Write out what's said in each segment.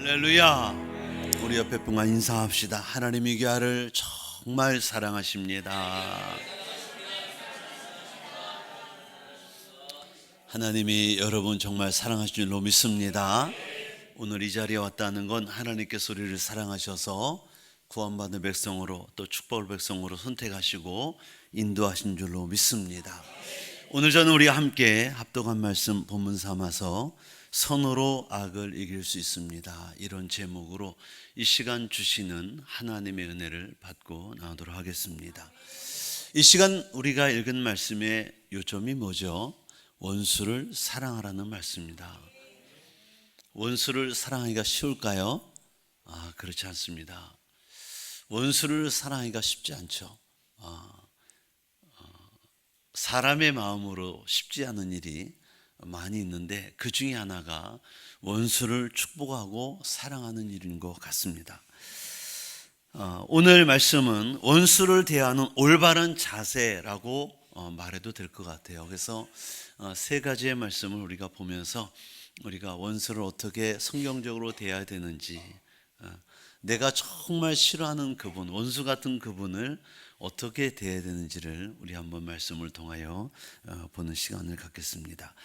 할렐루야. 우리 옆에 분과 인사합시다. 하나님이 교회를 정말 사랑하십니다. 하나님이 여러분 정말 사랑하신 줄로 믿습니다. 오늘 이 자리에 왔다는 건 하나님께서 우리를 사랑하셔서 구원받은 백성으로 또 축복을 백성으로 선택하시고 인도하신 줄로 믿습니다. 오늘 저는 우리가 함께 합독한 말씀 본문 삼아서 선으로 악을 이길 수 있습니다, 이런 제목으로 이 시간 주시는 하나님의 은혜를 받고 나오도록 하겠습니다. 이 시간 우리가 읽은 말씀의 요점이 뭐죠? 원수를 사랑하라는 말씀입니다. 원수를 사랑하기가 쉬울까요? 그렇지 않습니다. 원수를 사랑하기가 쉽지 않죠. 사람의 마음으로 쉽지 않은 일이 많이 있는데 그 중에 하나가 원수를 축복하고 사랑하는 일인 것 같습니다. 오늘 말씀은 원수를 대하는 올바른 자세라고 말해도 될 것 같아요. 그래서 세 가지의 말씀을 우리가 보면서 우리가 원수를 어떻게 성경적으로 대해야 되는지, 내가 정말 싫어하는 그분, 원수 같은 그분을 어떻게 대해야 되는지를 우리 한번 말씀을 통하여 보는 시간을 갖겠습니다.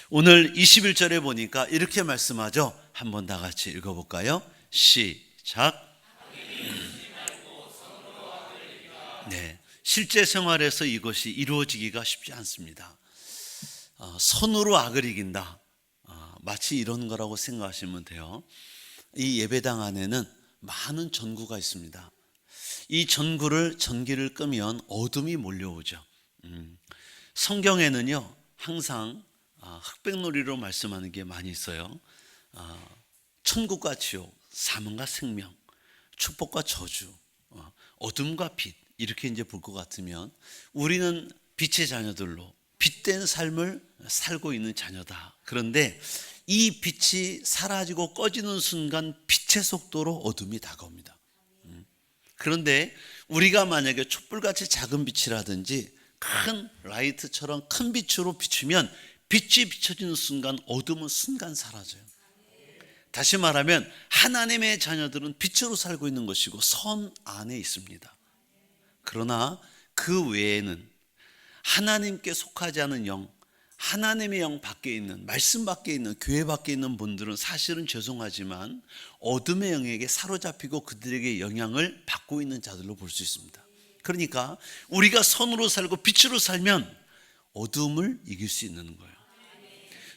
오늘 21절에 보니까 이렇게 말씀하죠. 한번 다 같이 읽어볼까요? 시작. 네, 실제 생활에서 이것이 이루어지기가 쉽지 않습니다. 선으로 악을 이긴다, 마치 이런 거라고 생각하시면 돼요. 이 예배당 안에는 많은 전구가 있습니다. 이 전기를 끄면 어둠이 몰려오죠. 성경에는요 항상 흑백놀이로 말씀하는 게 많이 있어요. 천국과 지옥, 사망과 생명, 축복과 저주, 어둠과 빛, 이렇게 이제 볼 것 같으면 우리는 빛의 자녀들로 빛된 삶을 살고 있는 자녀다. 그런데 이 빛이 사라지고 꺼지는 순간 빛의 속도로 어둠이 다가옵니다. 그런데 우리가 만약에 촛불같이 작은 빛이라든지 큰 라이트처럼 큰 빛으로 비추면 빛이 비춰지는 순간 어둠은 순간 사라져요. 다시 말하면 하나님의 자녀들은 빛으로 살고 있는 것이고 선 안에 있습니다. 그러나 그 외에는 하나님께 속하지 않은 영, 하나님의 영 밖에 있는, 말씀 밖에 있는, 교회 밖에 있는 분들은 사실은 죄송하지만 어둠의 영에게 사로잡히고 그들에게 영향을 받고 있는 자들로 볼 수 있습니다. 그러니까 우리가 선으로 살고 빛으로 살면 어둠을 이길 수 있는 거예요.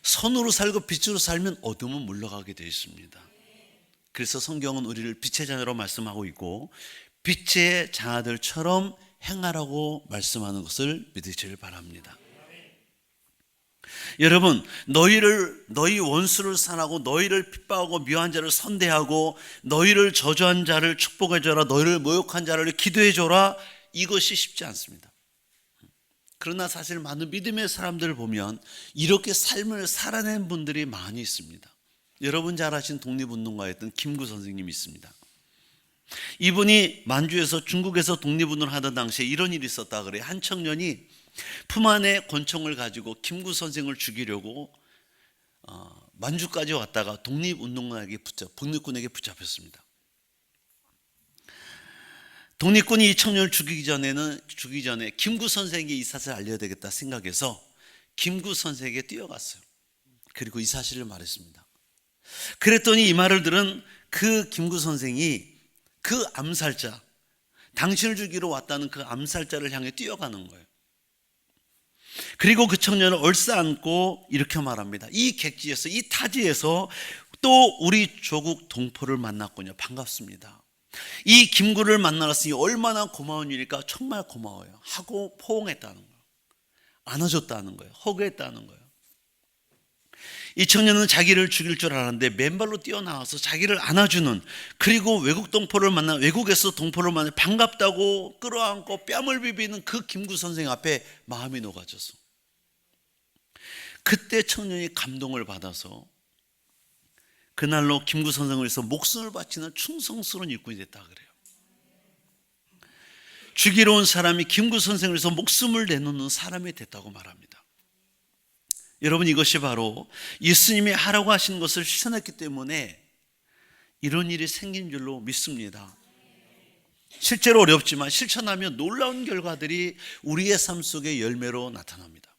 선으로 살고 빛으로 살면 어둠은 물러가게 되어 있습니다. 그래서 성경은 우리를 빛의 자녀로 말씀하고 있고 빛의 자녀들처럼 행하라고 말씀하는 것을 믿으시길 바랍니다. 여러분, 너희 원수를 사랑하고 너희를 핍박하고 묘한 자를 선대하고 너희를 저주한 자를 축복해줘라, 너희를 모욕한 자를 기도해줘라, 이것이 쉽지 않습니다. 그러나 사실 많은 믿음의 사람들을 보면 이렇게 삶을 살아낸 분들이 많이 있습니다. 여러분 잘 아신 독립운동가였던 김구 선생님이 있습니다. 이분이 만주에서 중국에서 독립운동을 하던 당시에 이런 일이 있었다 그래요. 한 청년이 품 안에 권총을 가지고 김구 선생을 죽이려고 만주까지 왔다가 독립군에게 붙잡혔습니다. 독립군이 이 청년을 죽이기 전에 김구 선생에게 이 사실을 알려야 되겠다 생각해서 김구 선생에게 뛰어갔어요. 그리고 이 사실을 말했습니다. 그랬더니 이 말을 들은 그 김구 선생이 그 암살자, 당신을 죽이러 왔다는 그 암살자를 향해 뛰어가는 거예요. 그리고 그 청년을 얼싸안고 이렇게 말합니다. 이 객지에서, 이 타지에서 또 우리 조국 동포를 만났군요. 반갑습니다. 이 김구를 만나봤으니 얼마나 고마운 일일까, 정말 고마워요 하고 포옹했다는 거예요. 안아줬다는 거예요. 허그했다는 거예요. 이 청년은 자기를 죽일 줄 알았는데 맨발로 뛰어나와서 자기를 안아주는, 그리고 외국에서 동포를 만나 반갑다고 끌어안고 뺨을 비비는 그 김구 선생 앞에 마음이 녹아져서 그때 청년이 감동을 받아서 그날로 김구 선생을 위해서 목숨을 바치는 충성스러운 일꾼이 됐다 그래요. 죽이러 온 사람이 김구 선생을 위해서 목숨을 내놓는 사람이 됐다고 말합니다. 여러분, 이것이 바로 예수님이 하라고 하신 것을 실천했기 때문에 이런 일이 생긴 줄로 믿습니다. 실제로 어렵지만 실천하면 놀라운 결과들이 우리의 삶 속의 열매로 나타납니다.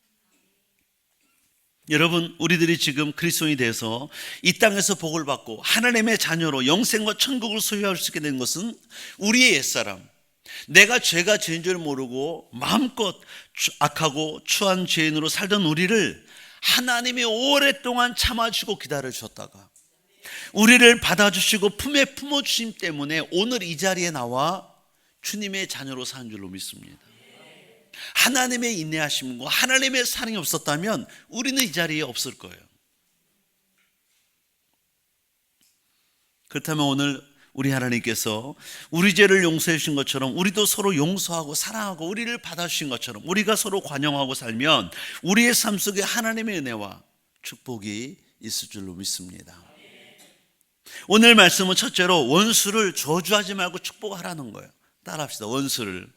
여러분, 우리들이 지금 그리스도인이 돼서 이 땅에서 복을 받고 하나님의 자녀로 영생과 천국을 소유할 수 있게 된 것은 우리의 옛사람, 내가 죄가 죄인 줄 모르고 마음껏 악하고 추한 죄인으로 살던 우리를 하나님이 오랫동안 참아주고 기다려주셨다가 우리를 받아주시고 품에 품어주심 때문에 오늘 이 자리에 나와 주님의 자녀로 사는 줄로 믿습니다. 하나님의 인내하심과 하나님의 사랑이 없었다면 우리는 이 자리에 없을 거예요. 그렇다면 오늘 우리 하나님께서 우리 죄를 용서해 주신 것처럼 우리도 서로 용서하고 사랑하고 우리를 받아주신 것처럼 우리가 서로 관용하고 살면 우리의 삶 속에 하나님의 은혜와 축복이 있을 줄로 믿습니다. 오늘 말씀은 첫째로 원수를 저주하지 말고 축복하라는 거예요. 따라합시다. 원수를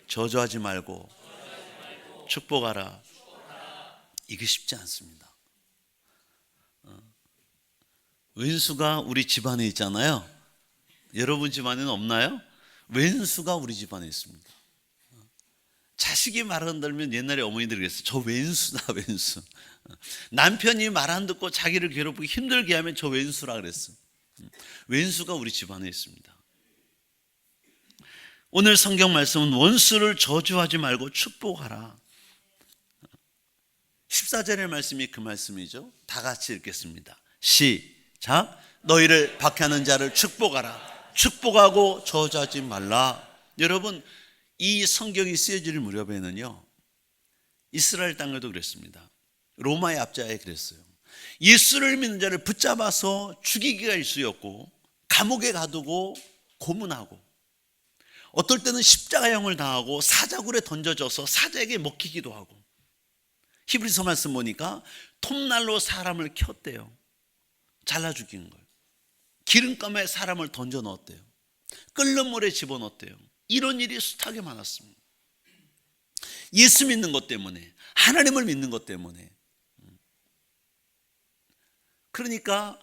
저주하지 말고 축복하라. 이게 쉽지 않습니다. 왼수가 우리 집안에 있잖아요. 여러분 집안에는 없나요? 왼수가 우리 집안에 있습니다. 자식이 말 안 들으면 옛날에 어머니들이 그랬어요. 저 왼수다, 왼수. 남편이 말 안 듣고 자기를 괴롭히기 힘들게 하면 저 왼수라 그랬어요. 왼수가 우리 집안에 있습니다. 오늘 성경 말씀은 원수를 저주하지 말고 축복하라. 14절의 말씀이 그 말씀이죠. 다 같이 읽겠습니다. 시작. 너희를 박해하는 자를 축복하라. 축복하고 저주하지 말라. 여러분, 이 성경이 쓰여질 무렵에는요, 이스라엘 땅에도 그랬습니다. 로마의 압제하에 그랬어요. 예수를 믿는 자를 붙잡아서 죽이기가 일쑤였고 감옥에 가두고 고문하고 어떨 때는 십자가형을 당하고 사자굴에 던져져서 사자에게 먹히기도 하고, 히브리서 말씀 보니까 톱날로 사람을 켰대요. 잘라 죽이는 거예요. 기름감에 사람을 던져 넣었대요. 끓는 물에 집어넣었대요. 이런 일이 숱하게 많았습니다. 예수 믿는 것 때문에, 하나님을 믿는 것 때문에. 그러니까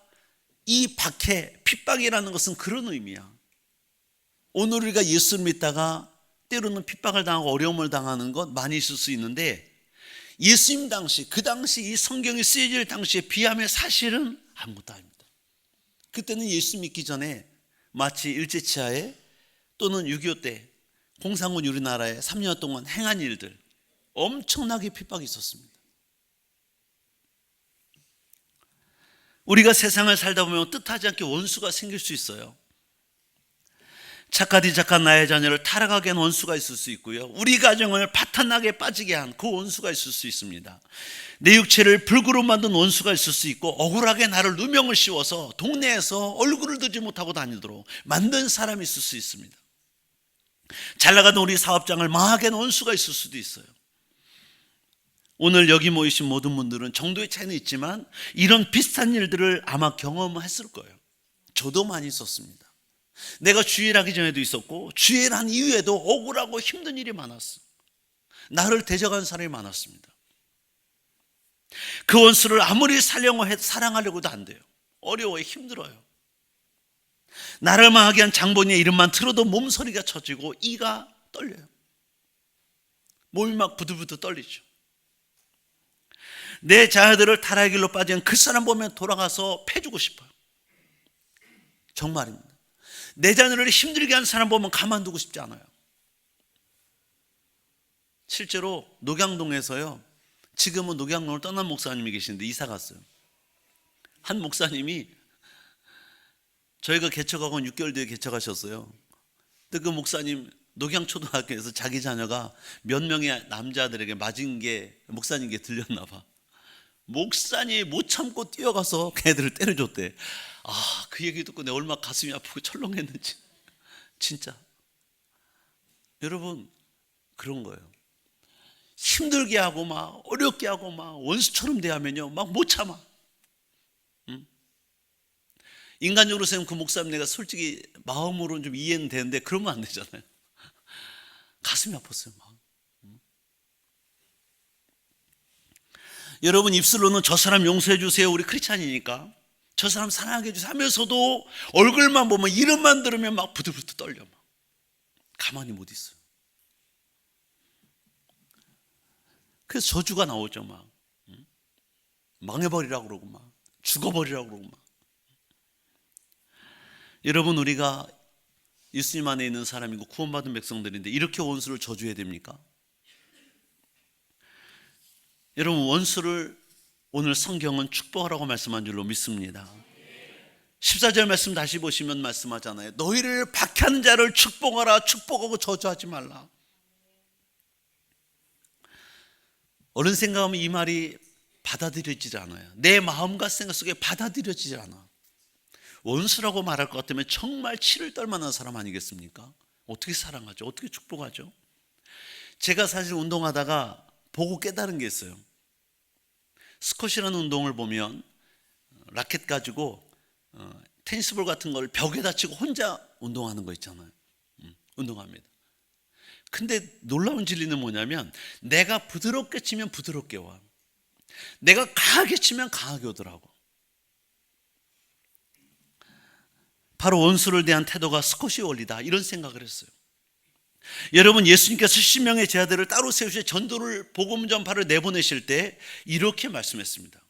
이 박해, 핍박이라는 것은 그런 의미야. 오늘 우리가 예수를 믿다가 때로는 핍박을 당하고 어려움을 당하는 것 많이 있을 수 있는데, 예수님 당시, 그 당시 이 성경이 쓰여질 당시에 비하면 사실은 아무것도 아닙니다. 그때는 예수 믿기 전에 마치 일제치하에 또는 6.25 때 공산군 우리나라에 3년 동안 행한 일들, 엄청나게 핍박이 있었습니다. 우리가 세상을 살다 보면 뜻하지 않게 원수가 생길 수 있어요. 착하디 착한 나의 자녀를 타락하게 한 원수가 있을 수 있고요, 우리 가정을 파탄나게 빠지게 한 그 원수가 있을 수 있습니다. 내 육체를 불구로 만든 원수가 있을 수 있고, 억울하게 나를 누명을 씌워서 동네에서 얼굴을 들지 못하고 다니도록 만든 사람이 있을 수 있습니다. 잘 나가던 우리 사업장을 망하게 한 원수가 있을 수도 있어요. 오늘 여기 모이신 모든 분들은 정도의 차이는 있지만 이런 비슷한 일들을 아마 경험했을 거예요. 저도 많이 있었습니다. 내가 주일하기 전에도 있었고 주일한 이후에도 억울하고 힘든 일이 많았어. 나를 대적한 사람이 많았습니다. 그 원수를 아무리 사랑하려고도 안 돼요. 어려워요. 힘들어요. 나를 망하게 한 장본인의 이름만 들어도 몸서리가 쳐지고 이가 떨려요. 몸이 막 부들부들 떨리죠. 내 자녀들을 타락의 길로 빠진 그 사람 보면 돌아가서 패주고 싶어요. 정말입니다. 내 자녀를 힘들게 한 사람 보면 가만두고 싶지 않아요. 실제로 녹양동에서요, 지금은 녹양동을 떠난 목사님이 계시는데 이사 갔어요. 한 목사님이 저희가 개척하고 6개월 뒤에 개척하셨어요. 근데 그 목사님 녹양초등학교에서 자기 자녀가 몇 명의 남자들에게 맞은 게 목사님께 들렸나 봐. 목사님이 못 참고 뛰어가서 걔들을 때려줬대. 아, 그 얘기 듣고 내가 얼마나 가슴이 아프고 철렁했는지. 진짜 여러분, 그런 거예요. 힘들게 하고 막 어렵게 하고 막 원수처럼 대하면요 막 못 참아. 인간적으로 생각하면 그 목사님 내가 솔직히 마음으로는 좀 이해는 되는데 그러면 안 되잖아요. 가슴이 아팠어요 막. 여러분, 입술로는 저 사람 용서해 주세요, 우리 크리스찬이니까 저 사람 사랑하게 해주세요 하면서도 얼굴만 보면 이름만 들으면 막 부들부들 떨려. 막 가만히 못 있어요. 그래서 저주가 나오죠. 막 망해버리라고 그러고 막 죽어버리라고 그러고 막. 여러분, 우리가 예수님 안에 있는 사람이고 구원받은 백성들인데 이렇게 원수를 저주해야 됩니까? 여러분, 원수를 오늘 성경은 축복하라고 말씀한 줄로 믿습니다. 14절 말씀 다시 보시면 말씀하잖아요. 너희를 박해하는 자를 축복하라. 축복하고 저주하지 말라. 어른 생각하면 이 말이 받아들여지지 않아요. 내 마음과 생각 속에 받아들여지지 않아. 원수라고 말할 것 같으면 정말 치를 떨 만한 사람 아니겠습니까? 어떻게 사랑하죠? 어떻게 축복하죠? 제가 사실 운동하다가 보고 깨달은 게 있어요. 스쿼시라는 운동을 보면 라켓 가지고 테니스볼 같은 걸 벽에다 치고 혼자 운동하는 거 있잖아요. 운동합니다. 근데 놀라운 진리는 뭐냐면 내가 부드럽게 치면 부드럽게 와. 내가 강하게 치면 강하게 오더라고. 바로 원수를 대한 태도가 스쿼시 원리다, 이런 생각을 했어요. 여러분, 예수님께서 십명의 제자들을 따로 세우셔 전도를 복음 전파를 내보내실 때 이렇게 말씀했습니다.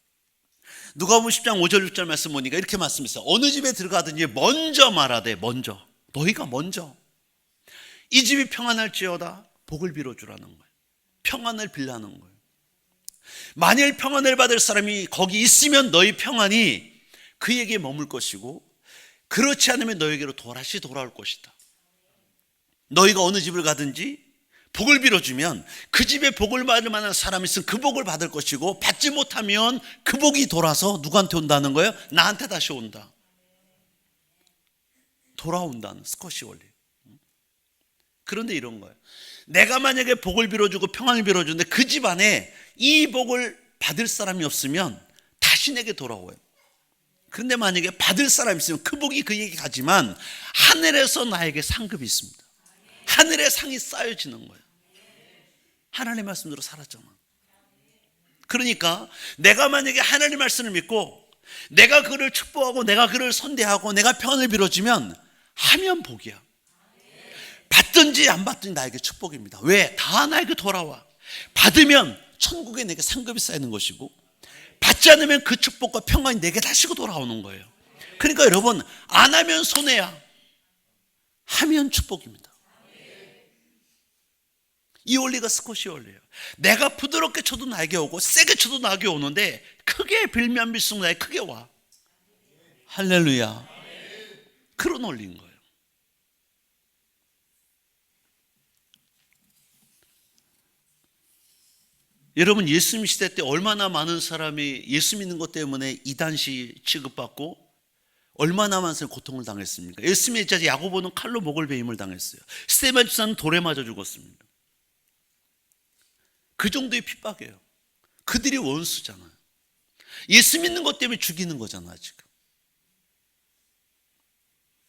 누가복음 10장 5절 6절 말씀 보니까 이렇게 말씀했어요. 어느 집에 들어가든지 먼저 말하되, 먼저, 너희가 먼저 이 집이 평안할지어다 복을 빌어주라는 거예요. 평안을 빌라는 거예요. 만일 평안을 받을 사람이 거기 있으면 너희 평안이 그에게 머물 것이고 그렇지 않으면 너에게로 다시 돌아올 것이다. 너희가 어느 집을 가든지 복을 빌어주면 그 집에 복을 받을 만한 사람이 있으면 그 복을 받을 것이고 받지 못하면 그 복이 돌아서 누구한테 온다는 거예요? 나한테 다시 온다. 돌아온다는 스쿼시 원리. 그런데 이런 거예요. 내가 만약에 복을 빌어주고 평안을 빌어주는데 그 집안에 이 복을 받을 사람이 없으면 다시 내게 돌아와요. 그런데 만약에 받을 사람이 있으면 그 복이 그에게 가지만 하늘에서 나에게 상급이 있습니다. 하늘의 상이 쌓여지는 거예요. 하나님의 말씀대로 살았잖아. 그러니까 내가 만약에 하나님의 말씀을 믿고 내가 그를 축복하고 내가 그를 선대하고 내가 평안을 빌어주면 하면 복이야. 받든지 안 받든지 나에게 축복입니다. 왜? 다 나에게 돌아와. 받으면 천국에 내게 상급이 쌓이는 것이고 받지 않으면 그 축복과 평안이 내게 다시 돌아오는 거예요. 그러니까 여러분, 안 하면 손해야. 하면 축복입니다. 이 원리가 스쿼시 원리예요. 내가 부드럽게 쳐도 나에게 오고 세게 쳐도 나에게 오는데 크게 빌면 빌수록 나에게 크게 와. 할렐루야. 그런 원리인 거예요. 여러분, 예수님 시대 때 얼마나 많은 사람이 예수 믿는 것 때문에 이단시 취급받고 얼마나 많은 사람이 고통을 당했습니까? 예수님의 제자 야고보는 칼로 목을 베임을 당했어요. 스데반 집사는 돌에 맞아 죽었습니다. 그 정도의 핍박이에요. 그들이 원수잖아요. 예수 믿는 것 때문에 죽이는 거잖아요, 지금.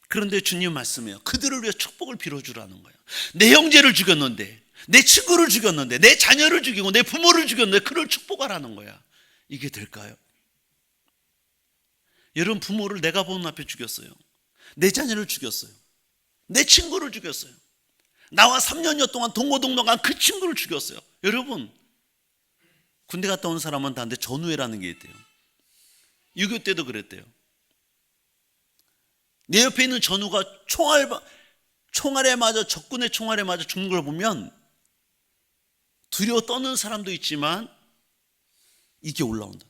그런데 주님 말씀이에요. 그들을 위해 축복을 빌어주라는 거예요. 내 형제를 죽였는데, 내 친구를 죽였는데, 내 자녀를 죽이고 내 부모를 죽였는데 그를 축복하라는 거야. 이게 될까요? 여러분, 부모를 내가 보는 앞에 죽였어요. 내 자녀를 죽였어요. 내 친구를 죽였어요. 나와 3년여 동안 동고동락한 그 친구를 죽였어요. 여러분, 군대 갔다 온 사람은 다한테 전우회라는 게 있대요. 6.25 때도 그랬대요. 내 옆에 있는 전우가 총알에 맞아, 적군의 총알에 맞아 죽는 걸 보면 두려워 떠는 사람도 있지만 이게 올라온다.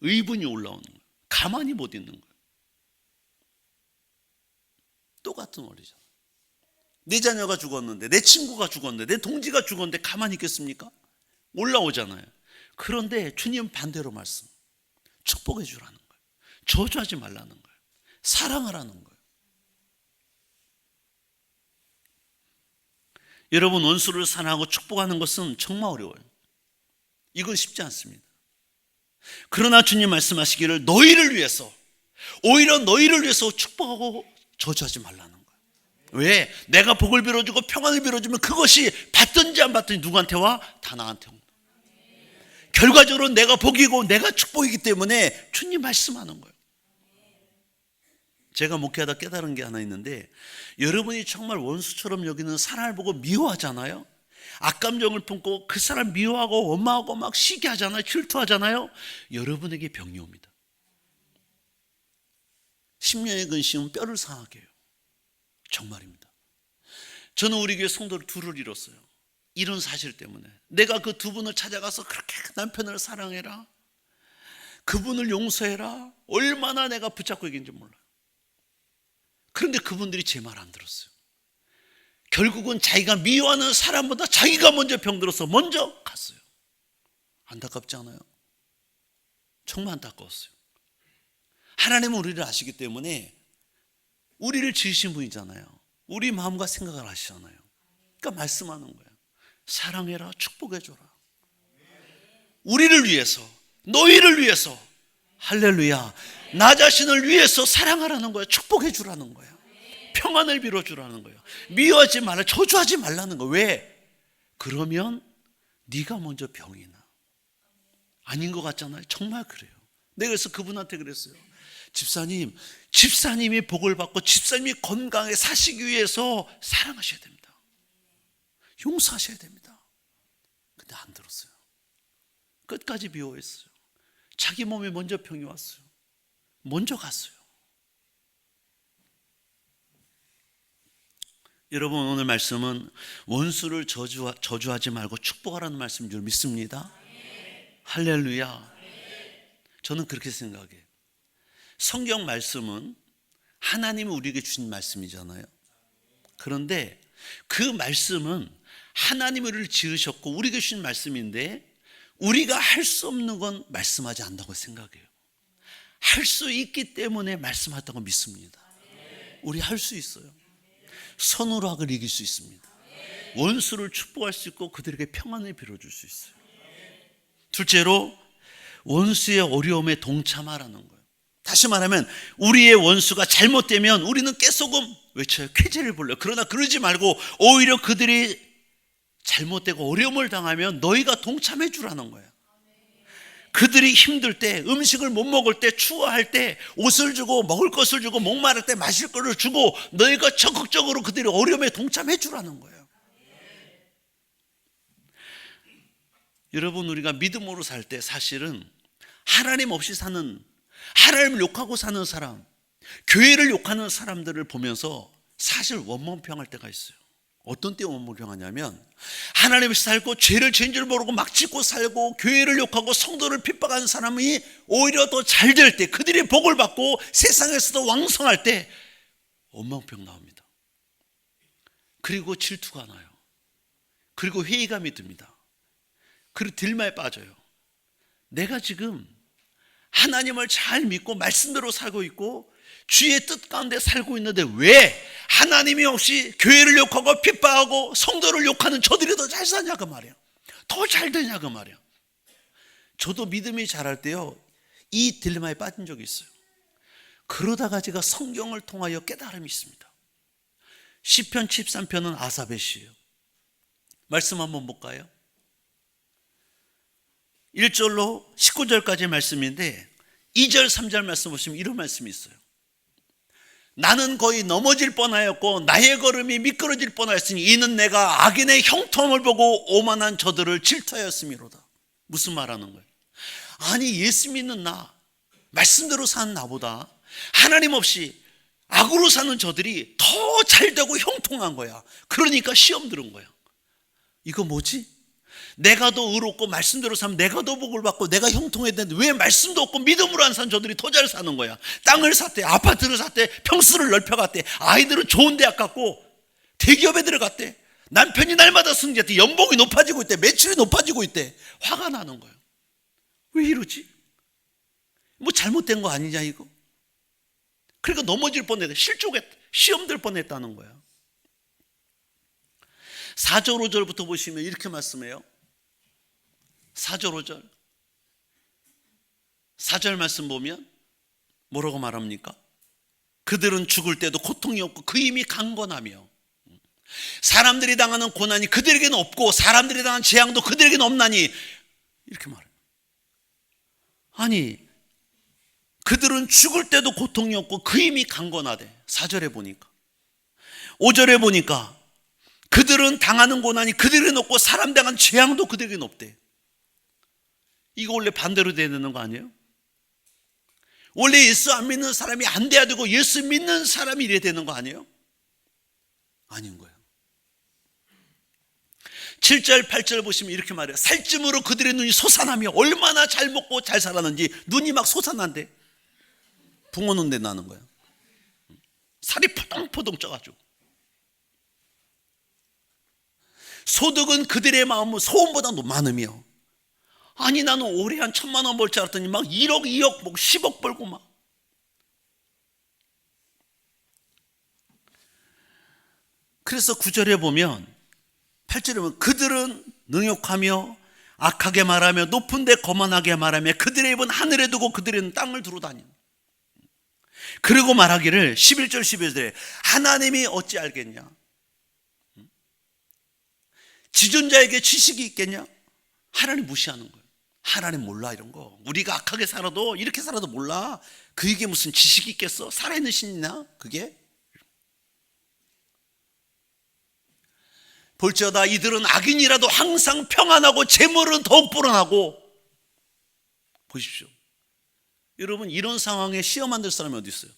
의분이 올라오는 거예요. 가만히 못 있는 거예요. 똑같은 원리잖아요. 내 자녀가 죽었는데, 내 친구가 죽었는데, 내 동지가 죽었는데 가만히 있겠습니까? 올라오잖아요. 그런데 주님 반대로 말씀, 축복해 주라는 거예요. 저주하지 말라는 거예요. 사랑하라는 거예요. 여러분, 원수를 사랑하고 축복하는 것은 정말 어려워요. 이건 쉽지 않습니다. 그러나 주님 말씀하시기를 너희를 위해서, 오히려 너희를 위해서 축복하고 저주하지 말라는 거예요. 왜? 내가 복을 빌어주고 평안을 빌어주면 그것이 받든지 안 받든지 누구한테 와? 다 나한테 온다. 결과적으로 내가 복이고 내가 축복이기 때문에 주님 말씀하는 거예요. 제가 목회하다 깨달은 게 하나 있는데, 여러분이 정말 원수처럼 여기는 사람을 보고 미워하잖아요. 악감정을 품고 그 사람 미워하고 원망하고 막 시기하잖아요. 질투하잖아요. 여러분에게 병이 옵니다. 심령의 근심은 뼈를 상하게 해요. 정말입니다. 저는 우리 교회 성도를 둘을 잃었어요. 이런 사실 때문에. 내가 그 두 분을 찾아가서 그렇게 남편을 사랑해라, 그분을 용서해라, 얼마나 내가 붙잡고 얘기했는지 몰라요. 그런데 그분들이 제 말 안 들었어요. 결국은 자기가 미워하는 사람보다 자기가 먼저 병들어서 먼저 갔어요. 안타깝지 않아요? 정말 안타까웠어요. 하나님은 우리를 아시기 때문에 우리를 지으신 분이잖아요. 우리 마음과 생각을 아시잖아요. 그러니까 말씀하는 거예요. 사랑해라, 축복해줘라. 우리를 위해서, 너희를 위해서, 할렐루야, 나 자신을 위해서 사랑하라는 거예요. 축복해주라는 거예요. 평안을 빌어주라는 거예요. 미워하지 말라, 저주하지 말라는 거예요. 왜? 그러면 네가 먼저 병이 나. 아닌 것 같잖아요. 정말 그래요. 내가 그래서 그분한테 그랬어요. 집사님이 복을 받고 집사님이 건강하게 사시기 위해서 사랑하셔야 됩니다. 용서하셔야 됩니다. 근데 안 들었어요. 끝까지 미워했어요. 자기 몸에 먼저 병이 왔어요. 먼저 갔어요. 여러분, 오늘 말씀은 원수를 저주하지 말고 축복하라는 말씀인 줄 믿습니다. 할렐루야. 저는 그렇게 생각해요. 성경 말씀은 하나님이 우리에게 주신 말씀이잖아요. 그런데 그 말씀은 하나님이 우리를 지으셨고 우리에게 주신 말씀인데, 우리가 할 수 없는 건 말씀하지 않는다고 생각해요. 할 수 있기 때문에 말씀하다고 믿습니다. 우리 할 수 있어요. 선으로 악을 이길 수 있습니다. 원수를 축복할 수 있고 그들에게 평안을 빌어줄 수 있어요. 둘째로, 원수의 어려움에 동참하라는 거예요. 다시 말하면 우리의 원수가 잘못되면 우리는 깨소금 외쳐요. 쾌재를 불러요. 그러나 그러지 말고 오히려 그들이 잘못되고 어려움을 당하면 너희가 동참해 주라는 거예요. 그들이 힘들 때, 음식을 못 먹을 때, 추워할 때 옷을 주고 먹을 것을 주고 목마를 때 마실 것을 주고 너희가 적극적으로 그들의 어려움에 동참해 주라는 거예요. 여러분, 우리가 믿음으로 살 때 사실은 하나님 없이 사는, 하나님을 욕하고 사는 사람, 교회를 욕하는 사람들을 보면서 사실 원망평할 때가 있어요. 어떤 때 원망평하냐면, 하나님 없이 살고 죄를 죄인 줄 모르고 막 짓고 살고 교회를 욕하고 성도를 핍박하는 사람이 오히려 더 잘 될 때, 그들이 복을 받고 세상에서도 왕성할 때 원망평 나옵니다. 그리고 질투가 나요. 그리고 회의감이 듭니다. 그리고 딜마에 빠져요. 내가 지금 하나님을 잘 믿고 말씀대로 살고 있고 주의 뜻 가운데 살고 있는데 왜 하나님이 없이 교회를 욕하고 핍박하고 성도를 욕하는 저들이 더 잘 사냐 그 말이야. 더 잘 되냐 그 말이야. 저도 믿음이 자랄 때요, 이 딜레마에 빠진 적이 있어요. 그러다가 제가 성경을 통하여 깨달음이 있습니다. 시편 13편은 아삽의 시예요. 말씀 한번 볼까요? 1절로 19절까지의 말씀인데 2절 3절 말씀 보시면 이런 말씀이 있어요. 나는 거의 넘어질 뻔하였고 나의 걸음이 미끄러질 뻔하였으니 이는 내가 악인의 형통을 보고 오만한 저들을 질투하였음이로다. 무슨 말하는 거예요? 아니, 예수 믿는 나, 말씀대로 사는 나보다 하나님 없이 악으로 사는 저들이 더 잘되고 형통한 거야. 그러니까 시험 들은 거야. 이거 뭐지? 내가 더 의롭고 말씀대로 살면 내가 더 복을 받고 내가 형통해야 되는데 왜 말씀도 없고 믿음으로 안 사는 저들이 더 잘 사는 거야. 땅을 샀대, 아파트를 샀대, 평수를 넓혀갔대, 아이들은 좋은 대학 갔고 대기업에 들어갔대, 남편이 날마다 승진했대, 연봉이 높아지고 있대, 매출이 높아지고 있대. 화가 나는 거예요. 왜 이러지? 뭐 잘못된 거 아니냐 이거? 그러니까 넘어질 뻔했다, 실족했다, 시험 들 뻔했다는 거야. 4절 5절부터 보시면 이렇게 말씀해요. 4절 5절 4절 말씀 보면 뭐라고 말합니까? 그들은 죽을 때도 고통이 없고 그 힘이 강건하며 사람들이 당하는 고난이 그들에게는 없고 사람들이 당하는 재앙도 그들에게는 없나니, 이렇게 말해요. 아니, 그들은 죽을 때도 고통이 없고 그 힘이 강건하대. 4절에 보니까. 5절에 보니까 그들은 당하는 고난이 그들에게 높고 사람 당한 재앙도 그들에게 높대. 이거 원래 반대로 돼야 되는 거 아니에요? 원래 예수 안 믿는 사람이 안 돼야 되고 예수 믿는 사람이 이래야 되는 거 아니에요? 아닌 거예요. 7절 8절 보시면 이렇게 말해요. 살찜으로 그들의 눈이 솟아나며 얼마나 잘 먹고 잘 살았는지 눈이 막 솟아난대. 붕어 눈대 나는 거예요. 살이 포동포동 쪄가지고. 소득은 그들의 마음은 소음보다도 많으며, 아니 나는 올해 한 1,000만 원 벌 줄 알았더니 막 1억 2억 뭐 10억 벌고 막. 그래서 9절에 보면 8절에 보면 그들은 능욕하며 악하게 말하며 높은 데 거만하게 말하며 그들의 입은 하늘에 두고 그들의 눈은 땅을 두루 다니는. 그리고 말하기를 11절 12절에 하나님이 어찌 알겠냐? 지존자에게 지식이 있겠냐? 하나님 무시하는 거예요. 하나님 몰라 이런 거. 우리가 악하게 살아도 이렇게 살아도 몰라. 그에게 무슨 지식이 있겠어? 살아있는 신이나 그게? 볼지어다 이들은 악인이라도 항상 평안하고 재물은 더욱 불어나고. 보십시오. 여러분 이런 상황에 시험 안 될 사람이 어디 있어요?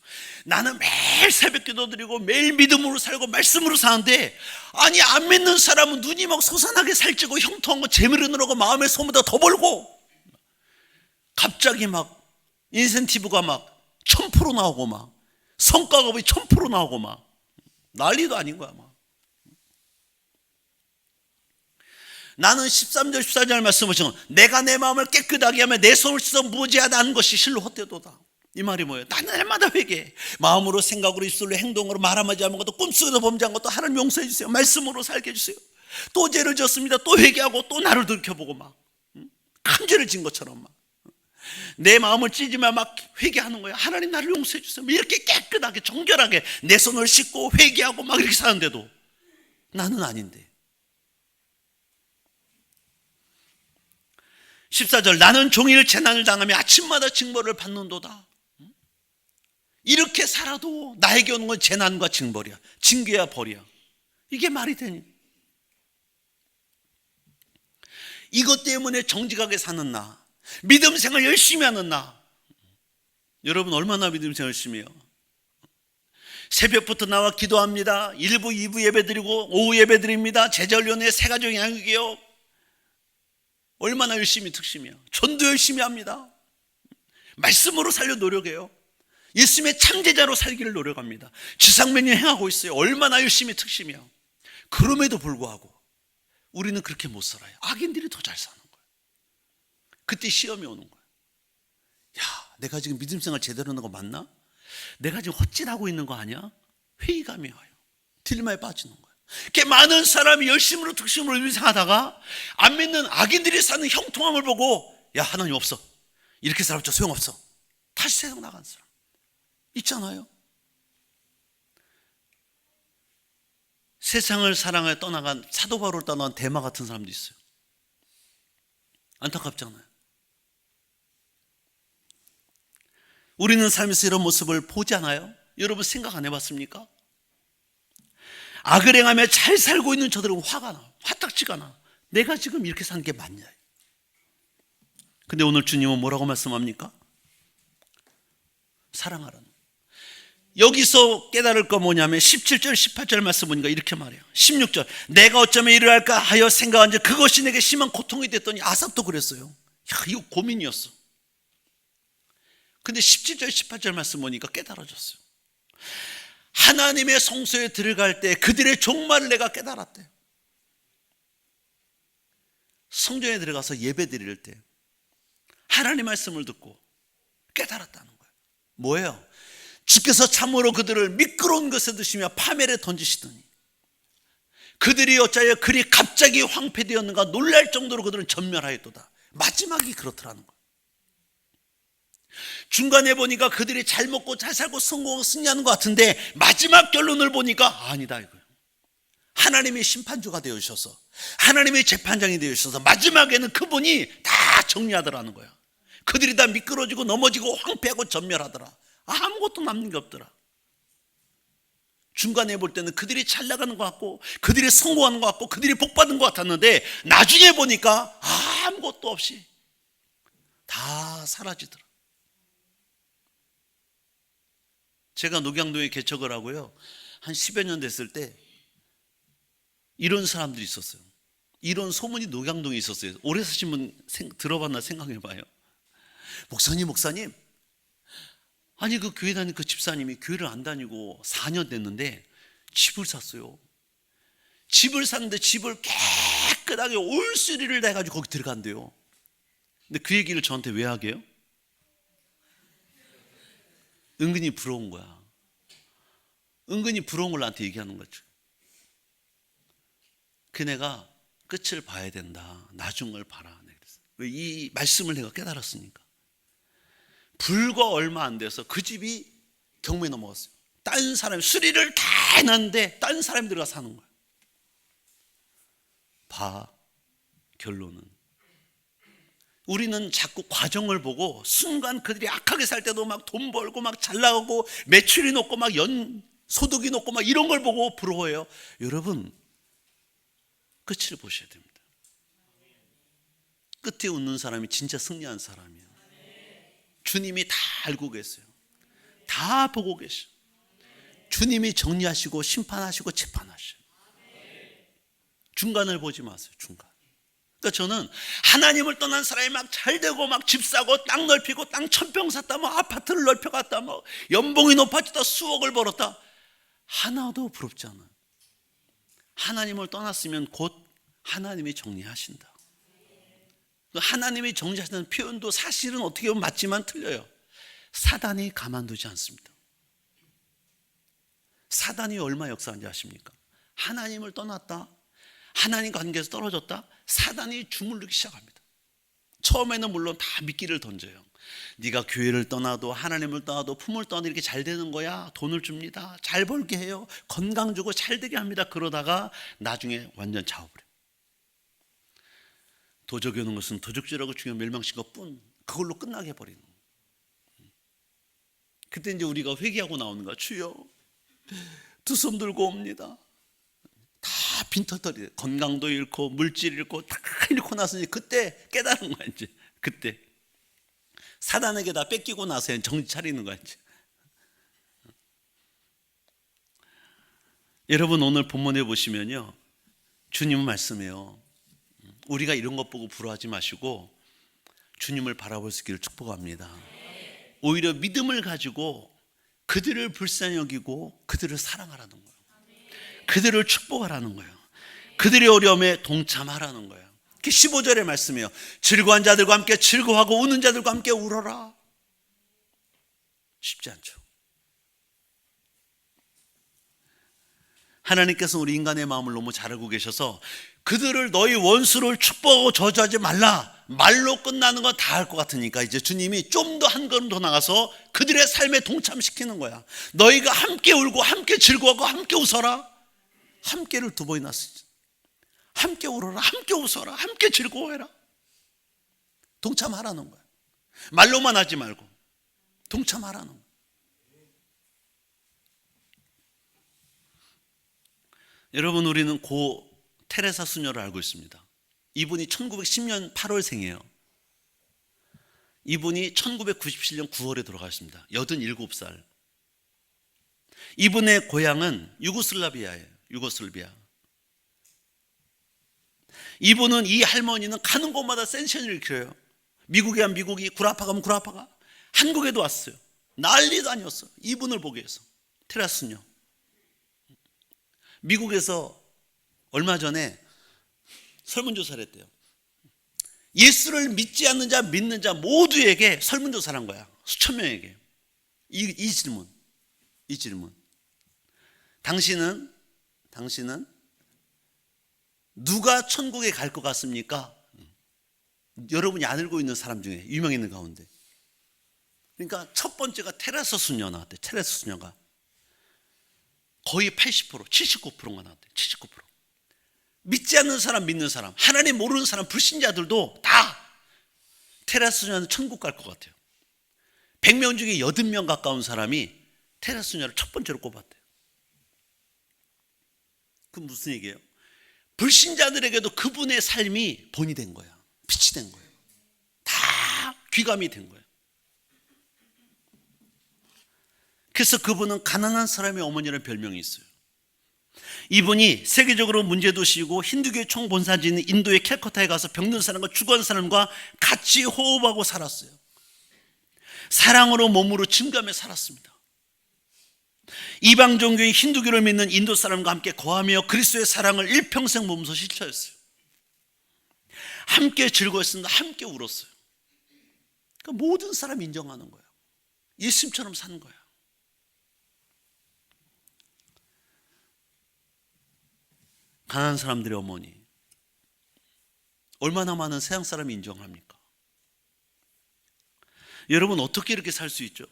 나는 매일 새벽 기도 드리고 매일 믿음으로 살고 말씀으로 사는데, 아니 안 믿는 사람은 눈이 막 솟아나게 살찌고 형통하고 재물이 늘어나고 마음의 소모가 더 벌고 갑자기 막 인센티브가 막 1000% 나오고 막 성과급이 1000% 나오고 막 난리도 아닌 거야 막. 나는 13절 14절 말씀하시면 내가 내 마음을 깨끗하게 하며 내 손을 씻어 무지하다 하는 것이 실로 헛되도다. 이 말이 뭐예요? 나는 날마다 회개해. 마음으로 생각으로 입술로 행동으로 말하지 않은 것도 꿈속에서 범죄한 것도 하나님 용서해 주세요. 말씀으로 살게 해주세요. 또 죄를 졌습니다. 또 회개하고 또 나를 돌이켜보고 막 큰 죄를 진 것처럼 막 내 마음을 찢으며 막 회개하는 거예요. 하나님 나를 용서해 주세요. 이렇게 깨끗하게 정결하게 내 손을 씻고 회개하고 막 이렇게 사는데도 나는 아닌데. 14절 나는 종일 재난을 당하며 아침마다 징벌을 받는도다. 이렇게 살아도 나에게 오는 건 재난과 징벌이야. 징계야 벌이야. 이게 말이 되니? 이것 때문에 정직하게 사는 나, 믿음 생활 열심히 하는 나. 여러분 얼마나 믿음 생활 열심히 해요? 새벽부터 나와 기도합니다. 1부 2부 예배 드리고 오후 예배 드립니다. 제자훈련회 새가족 양육이요. 얼마나 열심히 특심이야. 전도 열심히 합니다. 말씀으로 살려 노력해요. 예수님의 참제자로 살기를 노력합니다. 지상면이 행하고 있어요. 얼마나 열심히 특심이야. 그럼에도 불구하고 우리는 그렇게 못 살아요. 악인들이 더 잘 사는 거예요. 그때 시험이 오는 거예요. 야, 내가 지금 믿음 생활 제대로 하는 거 맞나? 내가 지금 헛짓하고 있는 거 아니야? 회의감이 와요. 딜레마에 빠지는 거예요. 이렇게 많은 사람이 열심으로 특심으로 인생하다가 안 믿는 악인들이 사는 형통함을 보고 야 하나님 없어, 이렇게 살았죠, 소용없어, 다시 세상 나간 사람 있잖아요. 세상을 사랑하여 떠나간 사도 바울을 떠난 대마 같은 사람도 있어요. 안타깝잖아요. 우리는 삶에서 이런 모습을 보지 않아요? 여러분 생각 안 해봤습니까? 악을 행하며 잘 살고 있는 저들은 화가 나, 화딱지가 나. 내가 지금 이렇게 사는 게 맞냐? 근데 오늘 주님은 뭐라고 말씀합니까? 사랑하라는. 여기서 깨달을 거 뭐냐면 17절 18절 말씀 보니까 이렇게 말해요. 16절 내가 어쩌면 이를 할까 하여 생각한 지 그것이 내게 심한 고통이 됐더니. 아삽도 그랬어요. 야, 이거 고민이었어. 근데 17절 18절 말씀 보니까 깨달아졌어요. 하나님의 성소에 들어갈 때 그들의 종말을 내가 깨달았대. 성전에 들어가서 예배 드릴 때 하나님 말씀을 듣고 깨달았다는 거예요. 뭐예요? 주께서 참으로 그들을 미끄러운 것에 드시며 파멸에 던지시더니 그들이 어찌하여 그리 갑자기 황폐되었는가 놀랄 정도로 그들은 전멸하였도다. 마지막이 그렇더라는 거예요. 중간에 보니까 그들이 잘 먹고 잘 살고 성공하고 승리하는 것 같은데 마지막 결론을 보니까 아니다 이거예요. 하나님의 심판주가 되어주셔서 하나님의 재판장이 되어주셔서 마지막에는 그분이 다 정리하더라는 거야. 그들이 다 미끄러지고 넘어지고 황폐하고 전멸하더라. 아무것도 남는 게 없더라. 중간에 볼 때는 그들이 잘 나가는 것 같고 그들이 성공하는 것 같고 그들이 복받은 것 같았는데 나중에 보니까 아무것도 없이 다 사라지더라. 제가 녹양동에 개척을 하고요, 한 10여 년 됐을 때 이런 사람들이 있었어요. 이런 소문이 녹양동에 있었어요. 오래 사신 분 들어봤나 생각해봐요. 목사님, 아니 그 교회 다니는 그 집사님이 교회를 안 다니고 4년 됐는데 집을 샀어요. 집을 샀는데 집을 깨끗하게 올수리를 내가지고 거기 들어간대요. 근데 그 얘기를 저한테 왜 하게요? 은근히 부러운 거야. 은근히 부러운 걸 나한테 얘기하는 거죠. 그네가 끝을 봐야 된다. 나중을 봐라. 왜? 이 말씀을 내가 깨달았으니까. 불과 얼마 안 돼서 그 집이 경매에 넘어갔어요. 다른 사람이 수리를 다 해놨는데 다른 사람이 들어가 사는 거야. 봐, 결론은 우리는 자꾸 과정을 보고 순간 그들이 악하게 살 때도 막 돈 벌고 막 잘 나가고 매출이 높고 막 소득이 높고 막 이런 걸 보고 부러워해요. 여러분, 끝을 보셔야 됩니다. 끝에 웃는 사람이 진짜 승리한 사람이에요. 주님이 다 알고 계세요. 다 보고 계셔. 주님이 정리하시고 심판하시고 재판하셔. 중간을 보지 마세요. 중간. 그러니까 저는 하나님을 떠난 사람이 막 잘되고 막 집 사고 땅 넓히고 땅 1000평 샀다, 뭐 아파트를 넓혀갔다, 뭐 연봉이 높아졌다, 수억을 벌었다, 하나도 부럽지 않아요. 하나님을 떠났으면 곧 하나님이 정리하신다. 하나님이 정리하시는 표현도 사실은 어떻게 보면 맞지만 틀려요. 사단이 가만두지 않습니다. 사단이 얼마 역사하는지 아십니까? 하나님을 떠났다, 하나님 관계에서 떨어졌다, 사단이 주물르기 시작합니다. 처음에는 물론 다 미끼를 던져요. 네가 교회를 떠나도 하나님을 떠나도 품을 떠나도 이렇게 잘 되는 거야. 돈을 줍니다. 잘 벌게 해요. 건강 주고 잘 되게 합니다. 그러다가 나중에 완전 잡아버려요. 도적이 오는 것은 도적질하고 중요한 멸망신 것뿐, 그걸로 끝나게 해버리는 거예요. 그때 이제 우리가 회개하고 나오는 거야. 주여, 두 손 들고 옵니다. 다 빈터터리, 건강도 잃고 물질 잃고 다 잃고 나서 그때 깨달은 거야. 이제 그때 사단에게 다 뺏기고 나서 정신 차리는 거야. 이제. 여러분, 오늘 본문에 보시면요, 주님은 말씀해요. 우리가 이런 것 보고 부러워하지 마시고 주님을 바라볼 수 있기를 축복합니다. 오히려 믿음을 가지고 그들을 불쌍히 여기고 그들을 사랑하라는 거예요. 그들을 축복하라는 거예요. 그들의 어려움에 동참하라는 거예요. 15절의 말씀이에요. 즐거운 자들과 함께 즐거워하고 우는 자들과 함께 울어라. 쉽지 않죠. 하나님께서 우리 인간의 마음을 너무 잘 알고 계셔서 그들을 너희 원수를 축복하고 저주하지 말라, 말로 끝나는 건 다 할 것 같으니까 이제 주님이 좀 더 한 걸음 더 나가서 그들의 삶에 동참시키는 거야. 너희가 함께 울고 함께 즐거워하고 함께 웃어라. 함께를 두 번이나 쓰지. 함께 울어라, 함께 웃어라, 함께 즐거워해라. 동참하라는 거야. 말로만 하지 말고 동참하라는 거야. 여러분, 우리는 고 테레사 수녀를 알고 있습니다. 이분이 1910년 8월생이에요. 이분이 1997년 9월에 돌아가셨습니다. 87살. 이분의 고향은 유고슬라비아예요. 유고슬비아. 이분은, 이 할머니는 가는 곳마다 센션을 일으켜요. 미국에 가면 미국이, 구라파 가면 구라파가, 한국에도 왔어요. 난리도 아니었어. 이분을 보기 위해서. 테레사 수녀. 미국에서 얼마 전에 설문조사를 했대요. 예수를 믿지 않는 자, 믿는 자 모두에게 설문조사를 한 거야. 수천 명에게. 이 질문. 당신은 누가 천국에 갈 것 같습니까? 여러분이 안 알고 있는 사람 중에, 유명 있는 가운데. 그러니까 첫 번째가 테레사 수녀 나왔대. 테레사 수녀가 거의 80%, 79%가 나왔대. 79%. 믿지 않는 사람, 믿는 사람, 하나님 모르는 사람, 불신자들도 다 테라스 소녀는 천국 갈 것 같아요. 100명 중에 80명 가까운 사람이 테라스 소녀를 첫 번째로 꼽았대요. 그건 무슨 얘기예요? 불신자들에게도 그분의 삶이 본이 된 거야. 빛이 된 거예요. 다 귀감이 된 거예요. 그래서 그분은 가난한 사람의 어머니라는 별명이 있어요. 이분이 세계적으로 문제도시이고 힌두교의 총본사지인 인도의 캘커타에 가서 병든 사람과 죽은 사람과 같이 호흡하고 살았어요. 사랑으로 몸으로 증감해 살았습니다. 이방 종교인 힌두교를 믿는 인도 사람과 함께 거하며 그리스도의 사랑을 일평생 몸소 실천했어요. 함께 즐거웠습니다. 함께 울었어요. 그러니까 모든 사람이 인정하는 거예요. 예수님처럼 사는 거예요. 가난한 사람들의 어머니, 얼마나 많은 세상 사람이 인정합니까? 여러분, 어떻게 이렇게 살 수 있죠?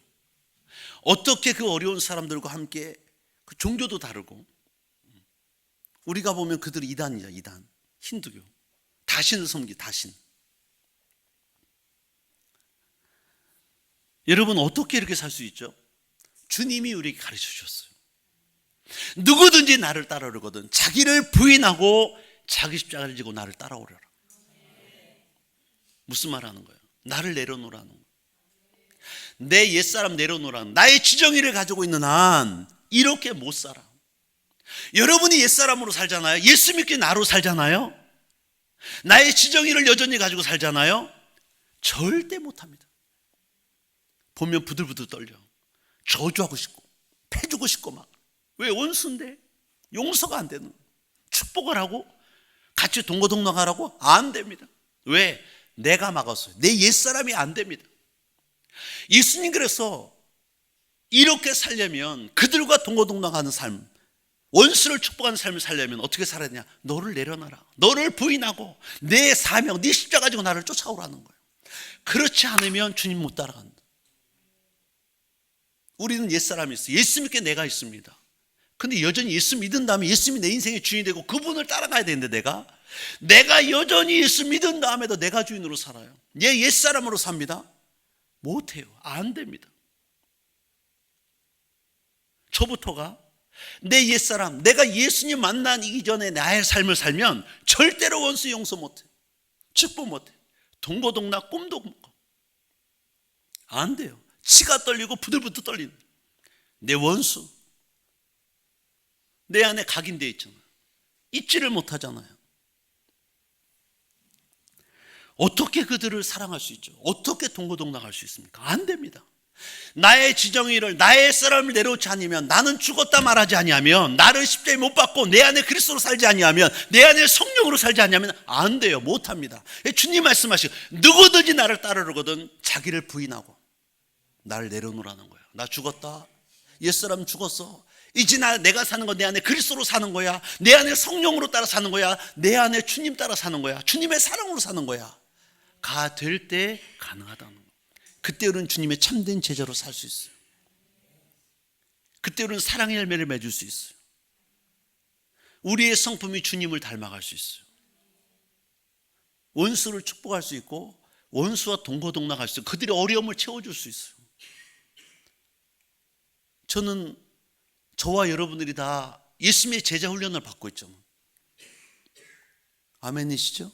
어떻게 그 어려운 사람들과 함께, 그 종교도 다르고, 우리가 보면 그들이 이단이죠. 이단, 힌두교, 다신을 섬기, 다신. 여러분, 어떻게 이렇게 살 수 있죠? 주님이 우리에게 가르쳐 주셨어요. 누구든지 나를 따라오려거든 자기를 부인하고 자기 십자가를 지고 나를 따라오려라. 무슨 말 하는 거예요? 나를 내려놓으라는 거예요. 내 옛사람 내려놓으라는, 나의 지정의를 가지고 있는 한 이렇게 못 살아. 여러분이 옛사람으로 살잖아요. 예수 믿게 나로 살잖아요. 나의 지정의를 여전히 가지고 살잖아요. 절대 못합니다. 보면 부들부들 떨려. 저주하고 싶고 패주고 싶고 막. 왜? 원수인데 용서가 안 되는, 축복을 하고 같이 동고동락하라고 안 됩니다. 왜? 내가 막았어요. 내 옛사람이 안 됩니다. 예수님 그래서 이렇게 살려면, 그들과 동고동락하는 삶, 원수를 축복하는 삶을 살려면 어떻게 살아야 되냐? 너를 내려놔라. 너를 부인하고 내 사명, 네 십자가 가지고 나를 쫓아오라는 거예요. 그렇지 않으면 주님 못 따라간다. 우리는 옛사람이 있어요. 예수 믿게 내가 있습니다. 근데 여전히 예수 믿은 다음에 예수님이 내 인생의 주인이 되고 그분을 따라가야 되는데, 내가 여전히 예수 믿은 다음에도 내가 주인으로 살아요. 얘 옛사람으로 삽니다. 못해요. 안 됩니다. 저부터가 내 옛사람, 내가 예수님 만나기 전에 나의 삶을 살면 절대로 원수 용서 못해, 축복 못해, 동고동락 꿈도 꿔. 안 돼요. 치가 떨리고 부들부들 떨리는 내 원수, 내 안에 각인되어 있잖아요. 잊지를 못하잖아요. 어떻게 그들을 사랑할 수 있죠? 어떻게 동고동락할 수 있습니까? 안 됩니다. 나의 지정의를, 나의 사람을 내려놓지 않으면, 나는 죽었다 말하지 아니하면, 나를 십자가에 못 박고 내 안에 그리스도로 살지 아니하면, 내 안에 성령으로 살지 아니하면 안 돼요. 못합니다. 주님 말씀하시고 누구든지 나를 따르거든 자기를 부인하고 나를 내려놓으라는 거예요. 나 죽었다. 옛사람 죽었어. 이제 내가 사는 건 내 안에 그리스도로 사는 거야. 내 안에 성령으로 따라 사는 거야. 내 안에 주님 따라 사는 거야. 주님의 사랑으로 사는 거야. 가 될 때 가능하다는 거예요. 그때 우리는 주님의 참된 제자로 살 수 있어요. 그때 우리는 사랑의 열매를 맺을 수 있어요. 우리의 성품이 주님을 닮아갈 수 있어요. 원수를 축복할 수 있고 원수와 동고동락할 수 있고 그들의 어려움을 채워줄 수 있어요. 저는 저와 여러분들이 다 예수님의 제자 훈련을 받고 있죠. 아멘이시죠?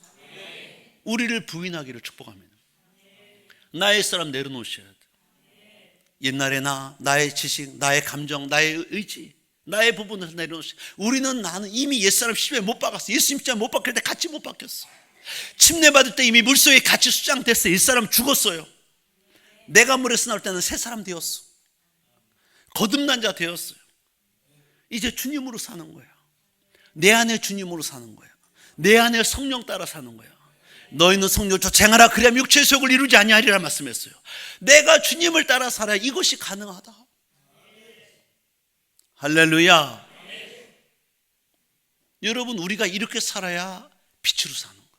우리를 부인하기를 축복합니다. 나의 사람 내려놓으셔야 돼. 옛날에 나의 지식, 나의 감정, 나의 의지, 나의 부분을 내려놓으셔야 돼. 나는 이미 옛사람 십자가에 못 박았어. 예수님 십자가에 못 박힐 때 같이 못 박혔어. 침례 받을 때 이미 물속에 같이 수장됐어. 옛사람 죽었어요. 내가 물에서 나올 때는 새 사람 되었어. 거듭난 자 되었어요. 이제 주님으로 사는 거야. 내 안에 주님으로 사는 거야. 내 안에 성령 따라 사는 거야. 너희는 성령을 쫓아 행하라. 그래야 육체의 소욕을 이루지 아니하리라 말씀했어요. 내가 주님을 따라 살아야 이것이 가능하다. 할렐루야. 여러분, 우리가 이렇게 살아야 빛으로 사는 거예요.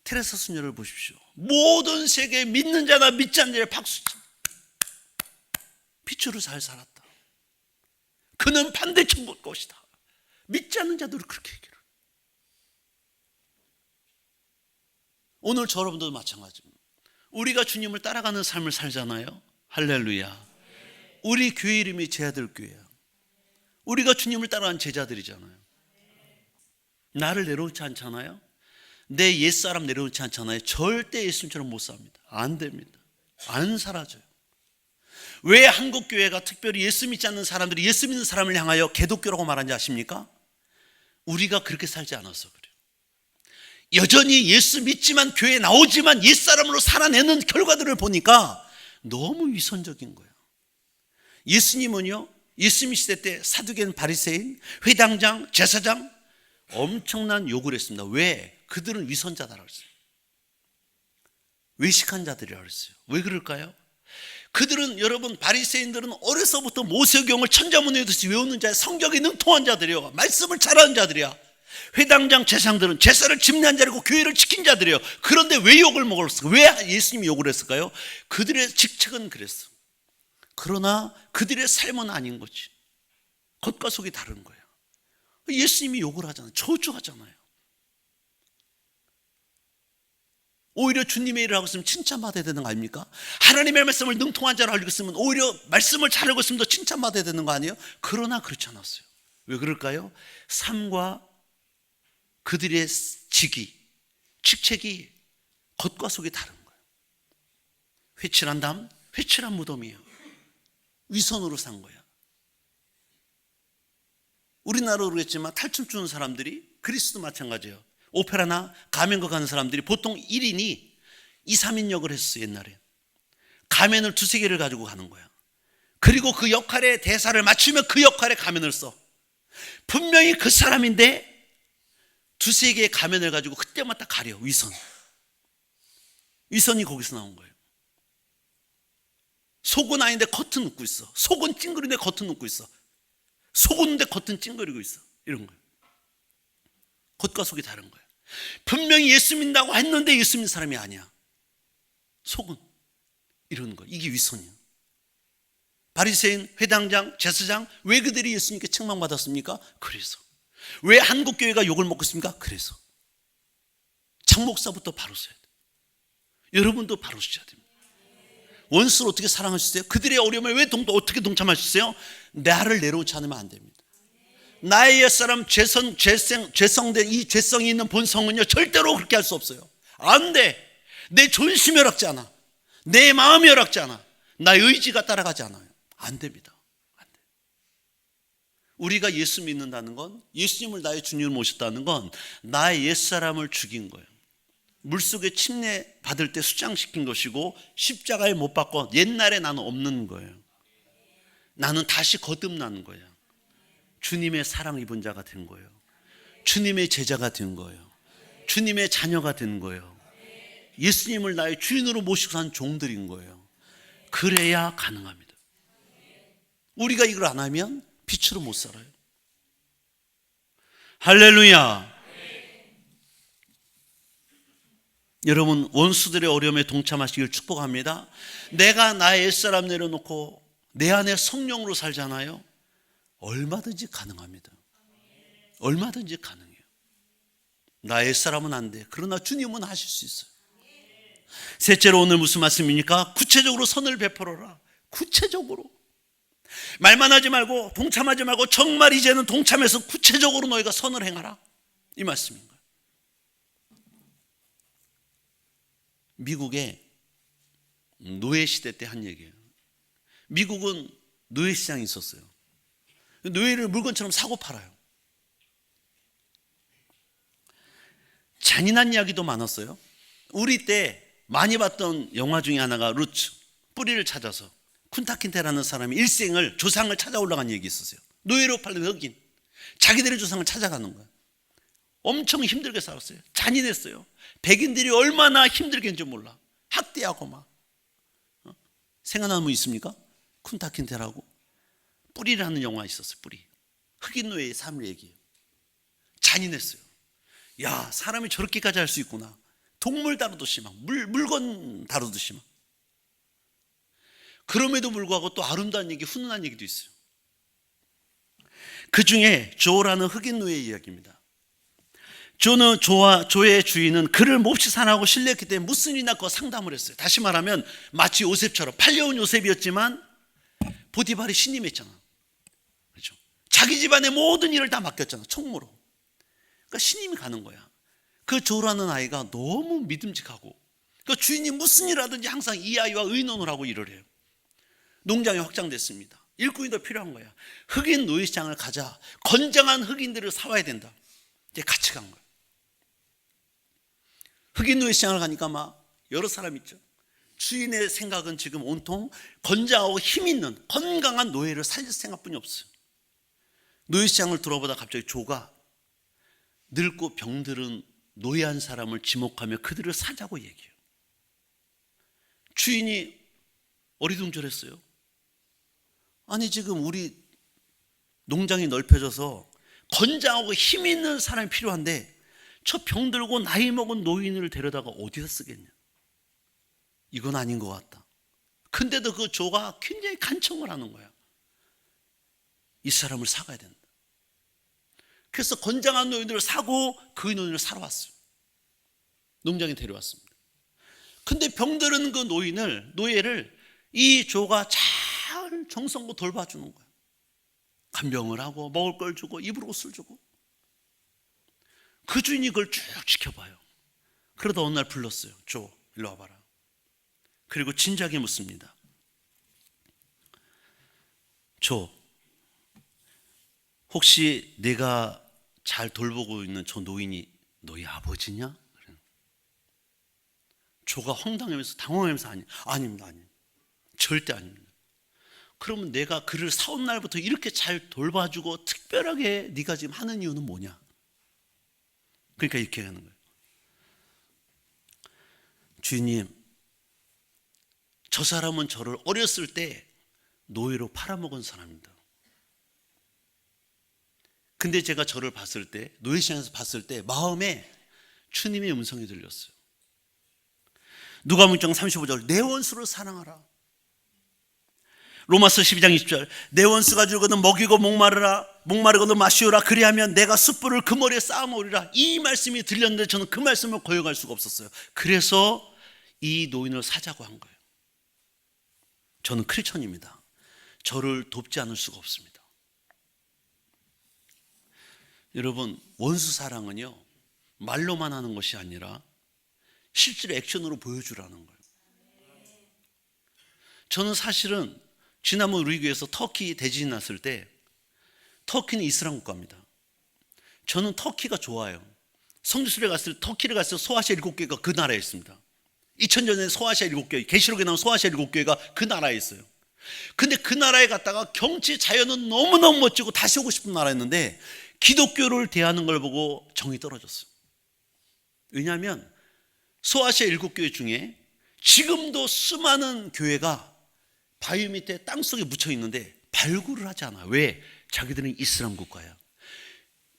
테레사 수녀를 보십시오. 모든 세계에 믿는 자나 믿지 않는 자의 박수치. 빛으로 잘 살았다. 그는 반대 천국 것이다. 믿지 않는 자들을 그렇게 얘기를. 오늘 저 여러분도 마찬가지입니다. 우리가 주님을 따라가는 삶을 살잖아요. 할렐루야. 우리 교회 이름이 제자들 교회야. 우리가 주님을 따라가는 제자들이잖아요. 나를 내려놓지 않잖아요. 내 옛사람 내려놓지 않잖아요. 절대 예수님처럼 못 삽니다. 안 됩니다. 안 사라져요. 왜 한국교회가 특별히 예수 믿지 않는 사람들이 예수 믿는 사람을 향하여 개독교라고 말하는지 아십니까? 우리가 그렇게 살지 않아서 그래요. 여전히 예수 믿지만 교회에 나오지만 옛사람으로 살아내는 결과들을 보니까 너무 위선적인 거예요. 예수님은요, 예수님 시대 때 사두개인, 바리새인, 회당장, 제사장 엄청난 욕을 했습니다. 왜? 그들은 위선자다라고 했어요. 외식한 자들이라고 했어요. 왜 그럴까요? 그들은, 여러분, 바리새인들은 어려서부터 모세경을 천자문외듯이 외우는 자야. 성경에 능통한 자들이요, 말씀을 잘하는 자들이야. 회당장, 제사장들은 제사를 집례한 자리고 교회를 지킨 자들이에요. 그런데 왜 욕을 먹었을까요? 왜 예수님이 욕을 했을까요? 그들의 직책은 그랬어. 그러나 그들의 삶은 아닌 거지. 겉과 속이 다른 거예요. 예수님이 욕을 하잖아요. 저주하잖아요. 오히려 주님의 일을 하고 있으면 칭찬받아야 되는 거 아닙니까? 하나님의 말씀을 능통한 자로 알고 있으면 오히려 말씀을 잘 알고 있으면 더 칭찬받아야 되는 거 아니에요? 그러나 그렇지 않았어요. 왜 그럴까요? 삶과 그들의 직책이 겉과 속이 다른 거예요. 회칠한 담, 회칠한 무덤이에요. 위선으로 산 거야. 우리나라로 그랬지만 탈춤 추는 사람들이, 그리스도 마찬가지예요. 오페라나 가면거 가는 사람들이 보통 1인이 2, 3인 역을 했었어요. 옛날에 가면을 2, 3개를 가지고 가는 거야. 그리고 그 역할의 대사를 맞추면 그 역할에 가면을 써. 분명히 그 사람인데 2, 3개의 가면을 가지고 그때마다 가려. 위선이 거기서 나온 거예요. 속은 아닌데 겉은 웃고 있어. 속은 찡그리는데 겉은 웃고 있어. 속은데 겉은 찡그리고 있어. 이런 거예요. 겉과 속이 다른 거예요. 분명히 예수 믿는다고 했는데 예수 믿는 사람이 아니야. 속은 이런 거예요. 이게 위선이에요. 바리새인, 회당장, 제사장, 왜 그들이 예수님께 책망받았습니까? 그래서. 왜 한국교회가 욕을 먹고 있습니까? 그래서. 장목사부터 바로 서야 돼요. 여러분도 바로 서야 됩니다. 원수를 어떻게 사랑할 수 있어요? 그들의 어려움에 왜 어떻게 동참할 수 있어요? 나를 내려놓지 않으면 안 됩니다. 나의 옛사람 죄성된 이 죄성이 있는 본성은요, 절대로 그렇게 할 수 없어요. 안 돼. 내 존심이 허락지 않아. 내 마음이 허락지 않아. 나의 의지가 따라가지 않아요. 안 됩니다. 안 돼. 우리가 예수 믿는다는 건, 예수님을 나의 주님으로 모셨다는 건 나의 옛사람을 죽인 거예요. 물속에 침례 받을 때 수장시킨 것이고 십자가에 못 박고 옛날에 나는 없는 거예요. 나는 다시 거듭난 거예요. 주님의 사랑 입은 자가 된 거예요. 주님의 제자가 된 거예요. 주님의 자녀가 된 거예요. 예수님을 나의 주인으로 모시고 산 종들인 거예요. 그래야 가능합니다. 우리가 이걸 안 하면 빛으로 못 살아요. 할렐루야. 여러분, 원수들의 어려움에 동참하시길 축복합니다. 내가 나의 옛사람 내려놓고 내 안에 성령으로 살잖아요. 얼마든지 가능합니다. 얼마든지 가능해요. 나의 옛사람은 안 돼. 그러나 주님은 하실 수 있어요. 셋째로, 오늘 무슨 말씀입니까? 구체적으로 선을 베풀어라. 구체적으로. 말만 하지 말고, 동참하지 말고, 정말 이제는 동참해서 구체적으로 너희가 선을 행하라. 이 말씀인 거예요. 미국의 노예 시대 때 한 얘기예요. 미국은 노예 시장이 있었어요. 노예를 물건처럼 사고 팔아요. 잔인한 이야기도 많았어요. 우리 때 많이 봤던 영화 중에 하나가 루츠, 뿌리를 찾아서 쿤타킨테라는 사람이 일생을, 조상을 찾아 올라간 얘기 있었어요. 노예로 팔린 흑인, 자기들의 조상을 찾아가는 거예요. 엄청 힘들게 살았어요. 잔인했어요. 백인들이 얼마나 힘들게 했는지 몰라. 학대하고 막. 생각나는 분 있습니까? 쿤타킨테라고 뿌리라는 영화 있었어요. 뿌리. 흑인 노예의 삶을 얘기해요. 잔인했어요. 야, 사람이 저렇게까지 할 수 있구나. 동물 다루듯이 막, 물건 다루듯이 막. 그럼에도 불구하고 또 아름다운 얘기, 훈훈한 얘기도 있어요. 그 중에 조라는 흑인 노예의 이야기입니다. 조의 주인은 그를 몹시 사랑하고 신뢰했기 때문에 무슨 일이나 그 상담을 했어요. 다시 말하면 마치 요셉처럼 팔려온 요셉이었지만 보디발이 신임했잖아. 그렇죠? 자기 집안의 모든 일을 다 맡겼잖아. 총무로. 그러니까 신임이 가는 거야. 그 조라는 아이가 너무 믿음직하고 그 주인이 무슨 일 하든지 항상 이 아이와 의논을 하고 일을 해요. 농장이 확장됐습니다. 일꾼이 더 필요한 거야. 흑인 노예시장을 가자. 건장한 흑인들을 사와야 된다. 이제 같이 간 거야. 흑인 노예시장을 가니까 막 여러 사람 있죠. 주인의 생각은 지금 온통 건장하고 힘 있는 건강한 노예를 살릴 생각뿐이 없어요. 노예시장을 들어보다 갑자기 조가 늙고 병들은 노예한 사람을 지목하며 그들을 사자고 얘기해요. 주인이 어리둥절했어요. 아니 지금 우리 농장이 넓혀져서 건장하고 힘 있는 사람이 필요한데 저 병들고 나이 먹은 노인을 데려다가 어디다 쓰겠냐. 이건 아닌 것 같다. 근데도 그 조가 굉장히 간청을 하는 거야. 이 사람을 사가야 된다. 그래서 건장한 노인들을 사고 그 노인을 사러 왔어요. 농장에 데려왔습니다. 근데 병들은 그 노예를 이 조가 잘 정성껏 돌봐주는 거야. 간병을 하고 먹을 걸 주고 입을 옷을 주고. 그 주인이 그걸 쭉 지켜봐요. 그러다 어느 날 불렀어요. 조, 일로 와봐라. 그리고 진지하게 묻습니다. 조, 혹시 내가 잘 돌보고 있는 저 노인이 너희 아버지냐? 조가 황당하면서 당황하면서 아닙니다. 절대 아닙니다. 그러면 내가 그를 사온 날부터 이렇게 잘 돌봐주고 특별하게 네가 지금 하는 이유는 뭐냐? 그러니까 이렇게 하는 거예요. 주인님, 저 사람은 저를 어렸을 때 노예로 팔아먹은 사람입니다. 근데 제가 저를 봤을 때, 노예시장에서 봤을 때 마음에 주님의 음성이 들렸어요. 누가복음 35절, 내 원수를 사랑하라. 로마서 12장 20절, 내 원수가 줄거든 먹이고 목마르거든 마시오라. 그리하면 내가 숯불을 그 머리에 쌓아놓으리라. 이 말씀이 들렸는데 저는 그 말씀을 거역할 수가 없었어요. 그래서 이 노인을 사자고 한 거예요. 저는 크리스천입니다. 저를 돕지 않을 수가 없습니다. 여러분, 원수 사랑은요 말로만 하는 것이 아니라 실제로 액션으로 보여주라는 거예요. 저는 사실은 지난번 우리 교회에서 터키 대지진이 났을 때, 터키는 이슬람 국가입니다. 저는 터키가 좋아요. 성지순례 갔을 때 터키를 갔을 때 소아시아 7개가 그 나라에 있습니다. 2000년에 소아시아 7개, 계시록에 나온 소아시아 7개가 그 나라에 있어요. 근데 그 나라에 갔다가 경치 자연은 너무너무 멋지고 다시 오고 싶은 나라였는데 기독교를 대하는 걸 보고 정이 떨어졌어요. 왜냐하면 소아시아 7교회 중에 지금도 수많은 교회가 바위 밑에 땅속에 묻혀 있는데 발굴을 하지 않아. 왜? 자기들은 이슬람 국가야.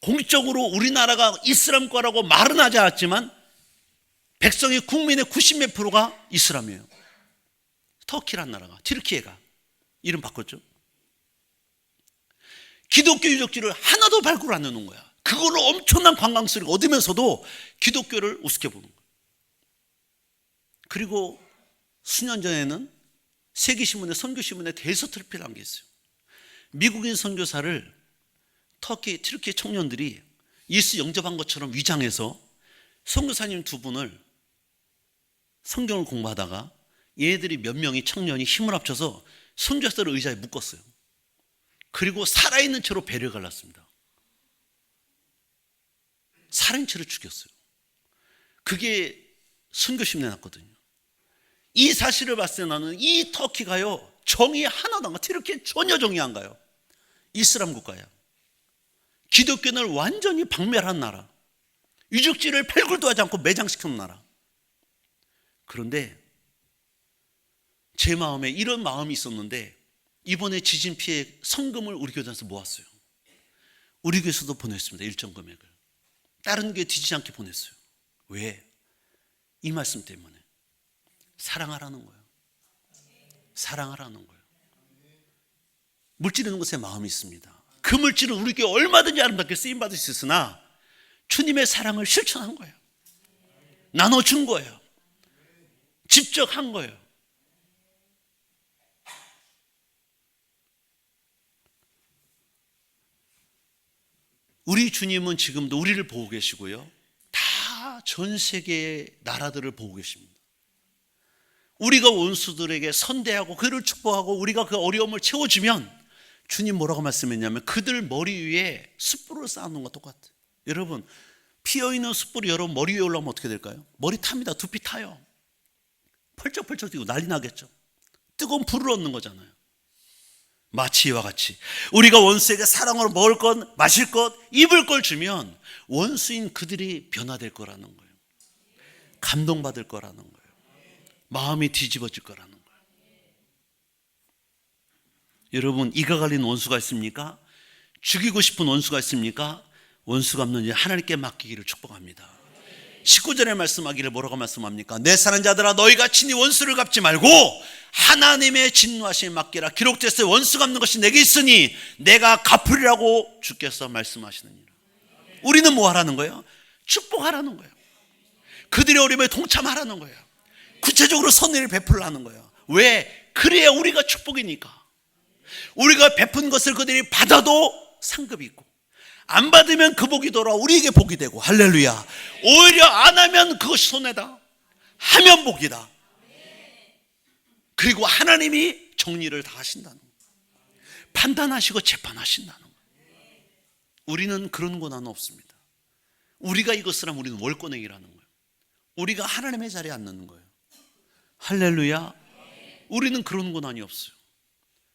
공식적으로 우리나라가 이슬람 국가라고 말은 하지 않았지만 백성의 국민의 90몇 프로가 이슬람이에요. 터키란 나라가, 튀르키예가 이름 바꿨죠. 기독교 유적지를 하나도 발굴 안 해놓은 거야. 그걸로 엄청난 관광수를 얻으면서도 기독교를 우습게 보는 거야. 그리고 수년 전에는 세계신문에, 선교신문에 대서특필한 게 있어요. 미국인 선교사를 터키, 튀르키예 청년들이 예수 영접한 것처럼 위장해서 선교사님 두 분을 성경을 공부하다가 얘네들이 몇 명이 청년이 힘을 합쳐서 선교사를 의자에 묶었어요. 그리고 살아있는 채로 배를 갈랐습니다. 살아있는 채로 죽였어요. 그게 선교신문에 났거든요. 이 사실을 봤을 때 나는 이 터키가요 정이 하나도 안 가. 튀르키예 전혀 정이 안 가요. 이슬람 국가야. 기독교를 완전히 박멸한 나라. 유적지를 발굴도 하지 않고 매장시키는 나라. 그런데 제 마음에 이런 마음이 있었는데 이번에 지진 피해 성금을 우리 교단에서 모았어요. 우리 교회에서도 보냈습니다. 일정 금액을. 다른 교회 뒤지지 않게 보냈어요. 왜? 이 말씀 때문에. 사랑하라는 거예요. 사랑하라는 거예요. 물질 있는 것에 마음이 있습니다. 그 물질은 우리 교회 얼마든지 아름답게 쓰임받을 수 있으나 주님의 사랑을 실천한 거예요. 나눠준 거예요. 직접 한 거예요. 우리 주님은 지금도 우리를 보고 계시고요. 다 전 세계의 나라들을 보고 계십니다. 우리가 원수들에게 선대하고 그를 축복하고 우리가 그 어려움을 채워주면 주님 뭐라고 말씀했냐면 그들 머리 위에 숯불을 쌓아놓은 것 똑같아요. 여러분, 피어있는 숯불이 여러분 머리 위에 올라오면 어떻게 될까요? 머리 탑니다. 두피 타요. 펄쩍펄쩍 뛰고 난리 나겠죠. 뜨거운 불을 얻는 거잖아요. 마치 이와 같이 우리가 원수에게 사랑으로 먹을 것, 마실 것, 입을 걸 주면 원수인 그들이 변화될 거라는 거예요. 감동받을 거라는 거예요. 마음이 뒤집어질 거라는 거예요. 여러분, 이가 갈린 원수가 있습니까? 죽이고 싶은 원수가 있습니까? 원수가 없는 일 하나님께 맡기기를 축복합니다. 19절에 말씀하기를 뭐라고 말씀합니까? 내 사는 자들아 너희가 친히 원수를 갚지 말고 하나님의 진노하심에 맡기라. 기록됐어요. 원수 갚는 것이 내게 있으니 내가 갚으리라고 주께서 말씀하시느니라. 우리는 뭐 하라는 거예요? 축복하라는 거예요. 그들의 어려움에 동참하라는 거예요. 구체적으로 선의를 베풀라는 거예요. 왜? 그래야 우리가 축복이니까. 우리가 베푼 것을 그들이 받아도 상급이 있고 안 받으면 그 복이 돌아 우리에게 복이 되고, 할렐루야. 오히려 안 하면 그것이 손해다. 하면 복이다. 그리고 하나님이 정리를 다 하신다는 거예요. 판단하시고 재판하신다는 거예요. 우리는 그런 고난은 없습니다. 우리가 이것을 하면 우리는 월권행이라는 거예요. 우리가 하나님의 자리에 앉는 거예요. 할렐루야. 우리는 그런 고난이 없어요.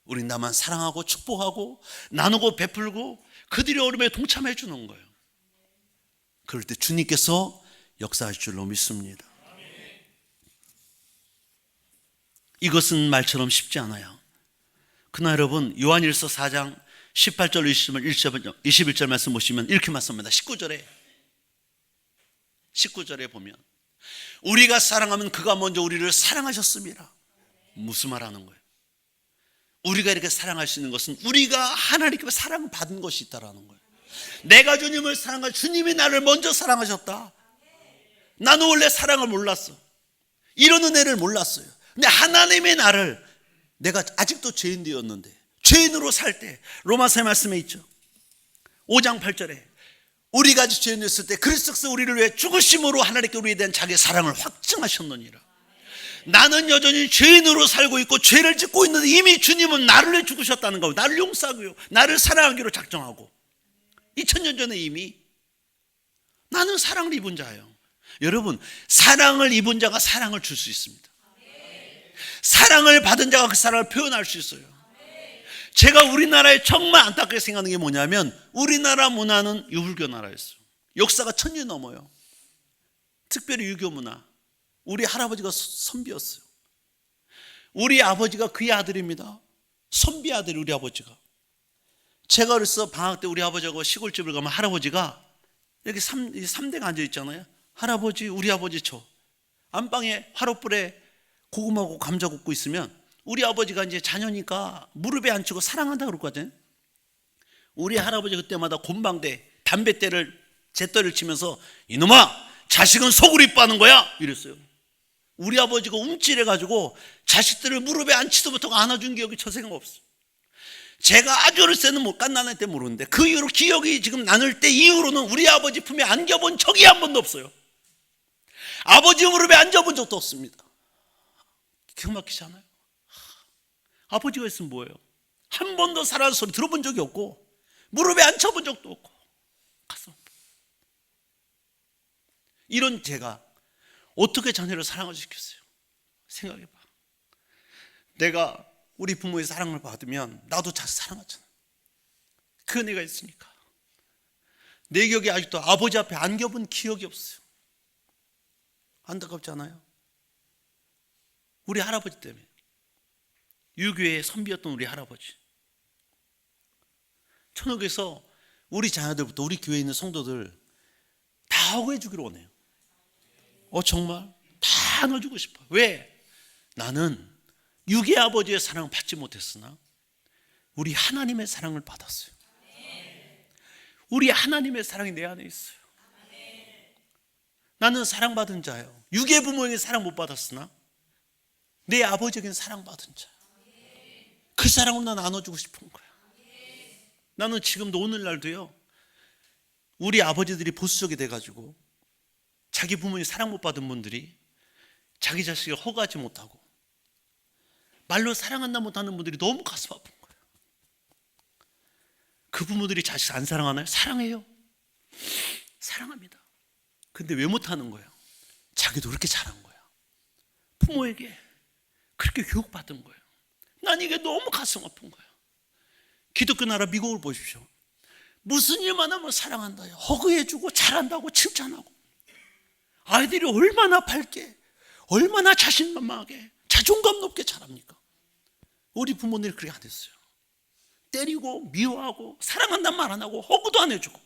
우린 나만 사랑하고 축복하고 나누고 베풀고 그들의 어려움에 동참해 주는 거예요. 그럴 때 주님께서 역사하실 줄로 믿습니다. 이것은 말처럼 쉽지 않아요. 그러나 여러분, 요한일서 4장 18절 21절 말씀 보시면 이렇게 말씀합니다. 19절에 보면 우리가 사랑하면 그가 먼저 우리를 사랑하셨습니다. 무슨 말 하는 거예요? 우리가 이렇게 사랑할 수 있는 것은 우리가 하나님께 사랑을 받은 것이 있다라는 거예요. 내가 주님을 사랑할, 주님이 나를 먼저 사랑하셨다. 나는 원래 사랑을 몰랐어. 이런 은혜를 몰랐어요. 근데 하나님의 나를, 내가 아직도 죄인 되었는데 죄인으로 살 때 로마서의 말씀에 있죠. 5장 8절에 우리가 아직 죄인 되었을 때 그리스도께서 우리를 위해 죽으심으로 하나님께 우리에 대한 자기의 사랑을 확증하셨느니라. 나는 여전히 죄인으로 살고 있고 죄를 짓고 있는데 이미 주님은 나를 위해 죽으셨다는 거예요. 나를 용서하고요, 나를 사랑하기로 작정하고 2000년 전에 이미 나는 사랑을 입은 자예요. 여러분, 사랑을 입은 자가 사랑을 줄 수 있습니다. 사랑을 받은 자가 그 사랑을 표현할 수 있어요. 제가 우리나라에 정말 안타깝게 생각하는 게 뭐냐면 우리나라 문화는 유불교 나라였어요. 역사가 1000년 넘어요. 특별히 유교 문화. 우리 할아버지가 선비였어요. 우리 아버지가 그의 아들입니다. 선비 아들이 우리 아버지가. 제가 그래서 방학 때 우리 아버지하고 시골집을 가면 할아버지가 이렇게 3대가 앉아있잖아요. 할아버지, 우리 아버지 저 안방에 화롯불에 고구마고 감자 굽고 있으면 우리 아버지가 이제 자녀니까 무릎에 앉히고 사랑한다 그러거든요. 우리 할아버지 그때마다 곤방대 담뱃대를 잿더리를 치면서 이놈아 자식은 속을 이뻐하는 거야 이랬어요. 우리 아버지가 움찔해가지고 자식들을 무릎에 앉지도 못하고 안아준 기억이 저 생각 없어요. 제가 아주 어렸을 때는 못 갓난할 때 모르는데 그 이후로 기억이 지금 나눌 때 이후로는 우리 아버지 품에 안겨본 적이 한 번도 없어요. 아버지 무릎에 앉아본 적도 없습니다. 기가 막히지 않아요? 아버지가 있으면 뭐예요? 한 번도 살아서 소리 들어본 적이 없고 무릎에 앉혀본 적도 없고 가슴. 이런 제가 어떻게 자녀를 사랑을 시켰어요? 생각해봐. 내가 우리 부모의 사랑을 받으면 나도 자식 사랑하잖아. 그 은혜가 있으니까. 내 기억에 아직도 아버지 앞에 안겨본 기억이 없어요. 안타깝지 않아요? 우리 할아버지 때문에. 유교의 선비였던 우리 할아버지. 천국에서 우리 자녀들부터 우리 교회에 있는 성도들 다 허구해 주기를 원해요. 정말 다 넣어주고 싶어요. 왜? 나는 육의 아버지의 사랑을 받지 못했으나 우리 하나님의 사랑을 받았어요. 우리 하나님의 사랑이 내 안에 있어요. 나는 사랑받은 자요. 육의 부모에게 사랑 못 받았으나 내 아버지에게는 사랑받은 자. 그 사랑을 나 나눠주고 싶은 거야. 나는 지금도 오늘날도요, 우리 아버지들이 보수적이 돼가지고 자기 부모님 사랑 못 받은 분들이 자기 자식을 허가하지 못하고 말로 사랑한다 못하는 분들이 너무 가슴 아픈 거예요. 그 부모들이 자식 안 사랑하나요? 사랑해요. 사랑합니다. 근데 왜 못하는 거예요? 자기도 그렇게 자란 거야. 부모에게 그렇게 교육받은 거예요. 난 이게 너무 가슴 아픈 거예요. 기독교 나라 미국을 보십시오. 무슨 일만 하면 사랑한다요. 허그해주고 잘한다고 칭찬하고. 아이들이 얼마나 밝게, 얼마나 자신만만하게, 자존감 높게 자랍니까? 우리 부모님이 그렇게 안 했어요. 때리고 미워하고 사랑한다는 말 안 하고 허그도 안 해주고.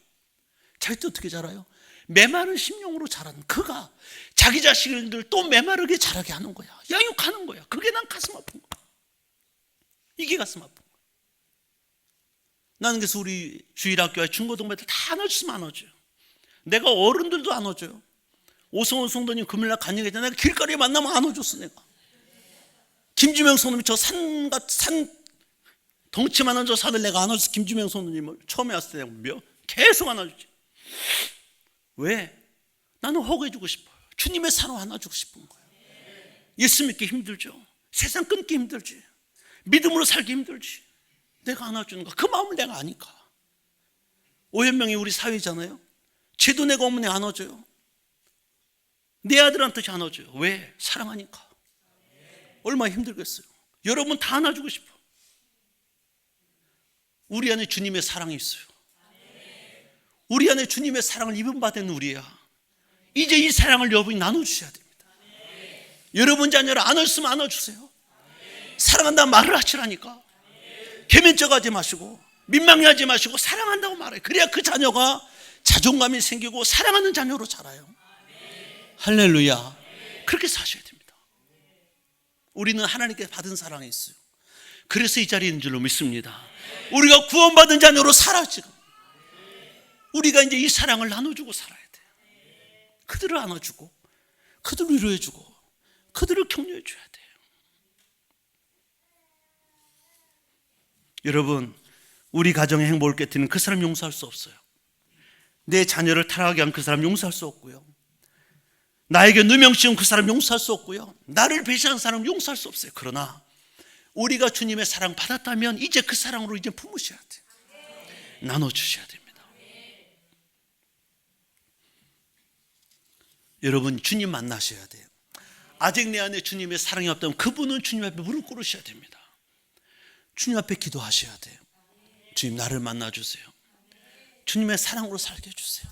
자기도 어떻게 자라요? 메마른 심령으로 자란 그가 자기 자식들 또 메마르게 자라게 하는 거야. 양육하는 거야. 그게 난 가슴 아픈 거야. 이게 가슴 아픈 거야. 나는 그래서 우리 주일학교와 중고등부들 다 안아주시면 안아줘요. 내가 어른들도 안아줘요. 오성훈 성도님 금요일날 간증할 때 내가 길거리에 만나면 안아줬어. 내가 김주명 성도님 저 산 덩치 많은 저 산을 내가 안아줬어. 김주명 성도님을 처음에 왔을 때 내가 계속 안아주지. 왜? 나는 허그해주고 싶어요. 주님의 사랑 안아주고 싶은 거예요. 예수 믿기 힘들죠. 세상 끊기 힘들지. 믿음으로 살기 힘들지. 내가 안아주는 거, 그 마음을 내가 아니까. 오현명이 우리 사위잖아요. 쟤도 내가 어머니 안아줘요. 내 아들한테 안아줘요. 왜? 사랑하니까. 얼마나 힘들겠어요. 여러분 다 안아주고 싶어. 우리 안에 주님의 사랑이 있어요. 우리 안에 주님의 사랑을 입은 받은 우리야. 이제 이 사랑을 여러분이 나눠주셔야 됩니다. 여러분 자녀를 안아주시면 안아주세요. 사랑한다는 말을 하시라니까. 개면쩍하지 마시고 민망해하지 마시고 사랑한다고 말해요. 그래야 그 자녀가 자존감이 생기고 사랑하는 자녀로 자라요. 할렐루야. 그렇게 사셔야 됩니다. 우리는 하나님께 받은 사랑이 있어요. 그래서 이 자리에 있는 줄로 믿습니다. 우리가 구원받은 자녀로 살아. 지금 우리가 이제 이 사랑을 나눠주고 살아야 돼요. 그들을 안아주고 그들을 위로해주고 그들을 격려해줘야 돼요. 여러분, 우리 가정의 행복을 깨뜨리는 그 사람 용서할 수 없어요. 내 자녀를 타락하게 한 그 사람 용서할 수 없고요. 나에게 누명 씌운 그 사람 용서할 수 없고요. 나를 배신한 사람 용서할 수 없어요. 그러나 우리가 주님의 사랑 받았다면 이제 그 사랑으로 이제 품으셔야 돼요. 나눠주셔야 됩니다. 여러분, 주님 만나셔야 돼요. 아직 내 안에 주님의 사랑이 없다면 그분은 주님 앞에 무릎 꿇으셔야 됩니다. 주님 앞에 기도하셔야 돼요. 주님, 나를 만나주세요. 주님의 사랑으로 살게 해주세요.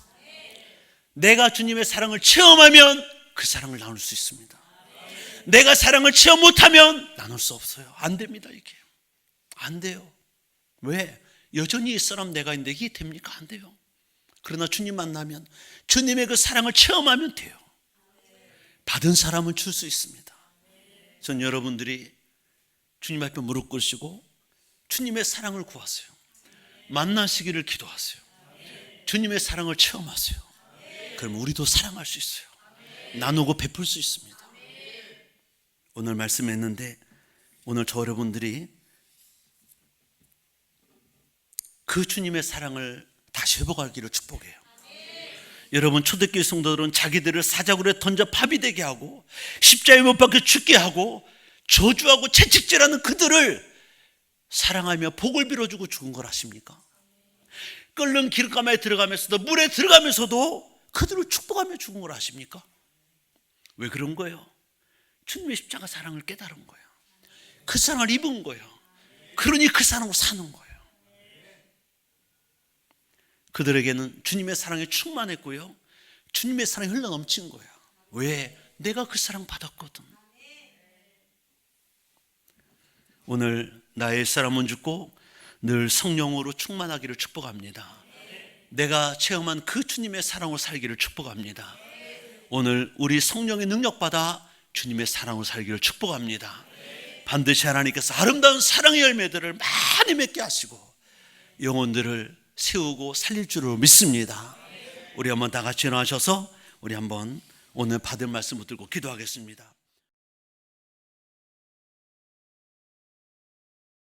내가 주님의 사랑을 체험하면 그 사랑을 나눌 수 있습니다. 내가 사랑을 체험 못하면 나눌 수 없어요. 안 됩니다. 이게 안 돼요. 왜? 여전히 이 사람 내가 있는데 이게 됩니까? 안 돼요. 그러나 주님 만나면 주님의 그 사랑을 체험하면 돼요. 받은 사람은 줄 수 있습니다. 전 여러분들이 주님 앞에 무릎 꿇으시고 주님의 사랑을 구하세요. 만나시기를 기도하세요. 주님의 사랑을 체험하세요. 그럼 우리도 사랑할 수 있어요. 나누고 베풀 수 있습니다. 오늘 말씀했는데 오늘 저 여러분들이 그 주님의 사랑을 다시 회복하기를 축복해요. 여러분, 초대교회 성도들은 자기들을 사자굴에 던져 파비 되게 하고 십자가에 못 박혀 죽게 하고 저주하고 채찍질하는 그들을 사랑하며 복을 빌어주고 죽은 걸 아십니까? 끓는 기름가마에 들어가면서도 물에 들어가면서도 그들을 축복하며 죽은 걸 아십니까? 왜 그런 거예요? 주님의 십자가 사랑을 깨달은 거예요. 그 사랑을 입은 거예요. 그러니 그 사랑으로 사는 거예요. 그들에게는 주님의 사랑이 충만했고요, 주님의 사랑이 흘러넘친 거예요. 왜? 내가 그 사랑 받았거든. 오늘 나의 사람은 죽고 늘 성령으로 충만하기를 축복합니다. 내가 체험한 그 주님의 사랑으로 살기를 축복합니다. 오늘 우리 성령의 능력받아 주님의 사랑으로 살기를 축복합니다. 반드시 하나님께서 아름다운 사랑의 열매들을 많이 맺게 하시고 영혼들을 세우고 살릴 줄을 믿습니다. 우리 한번 다 같이 일어나셔서 우리 한번 오늘 받은 말씀 붙들고 기도하겠습니다.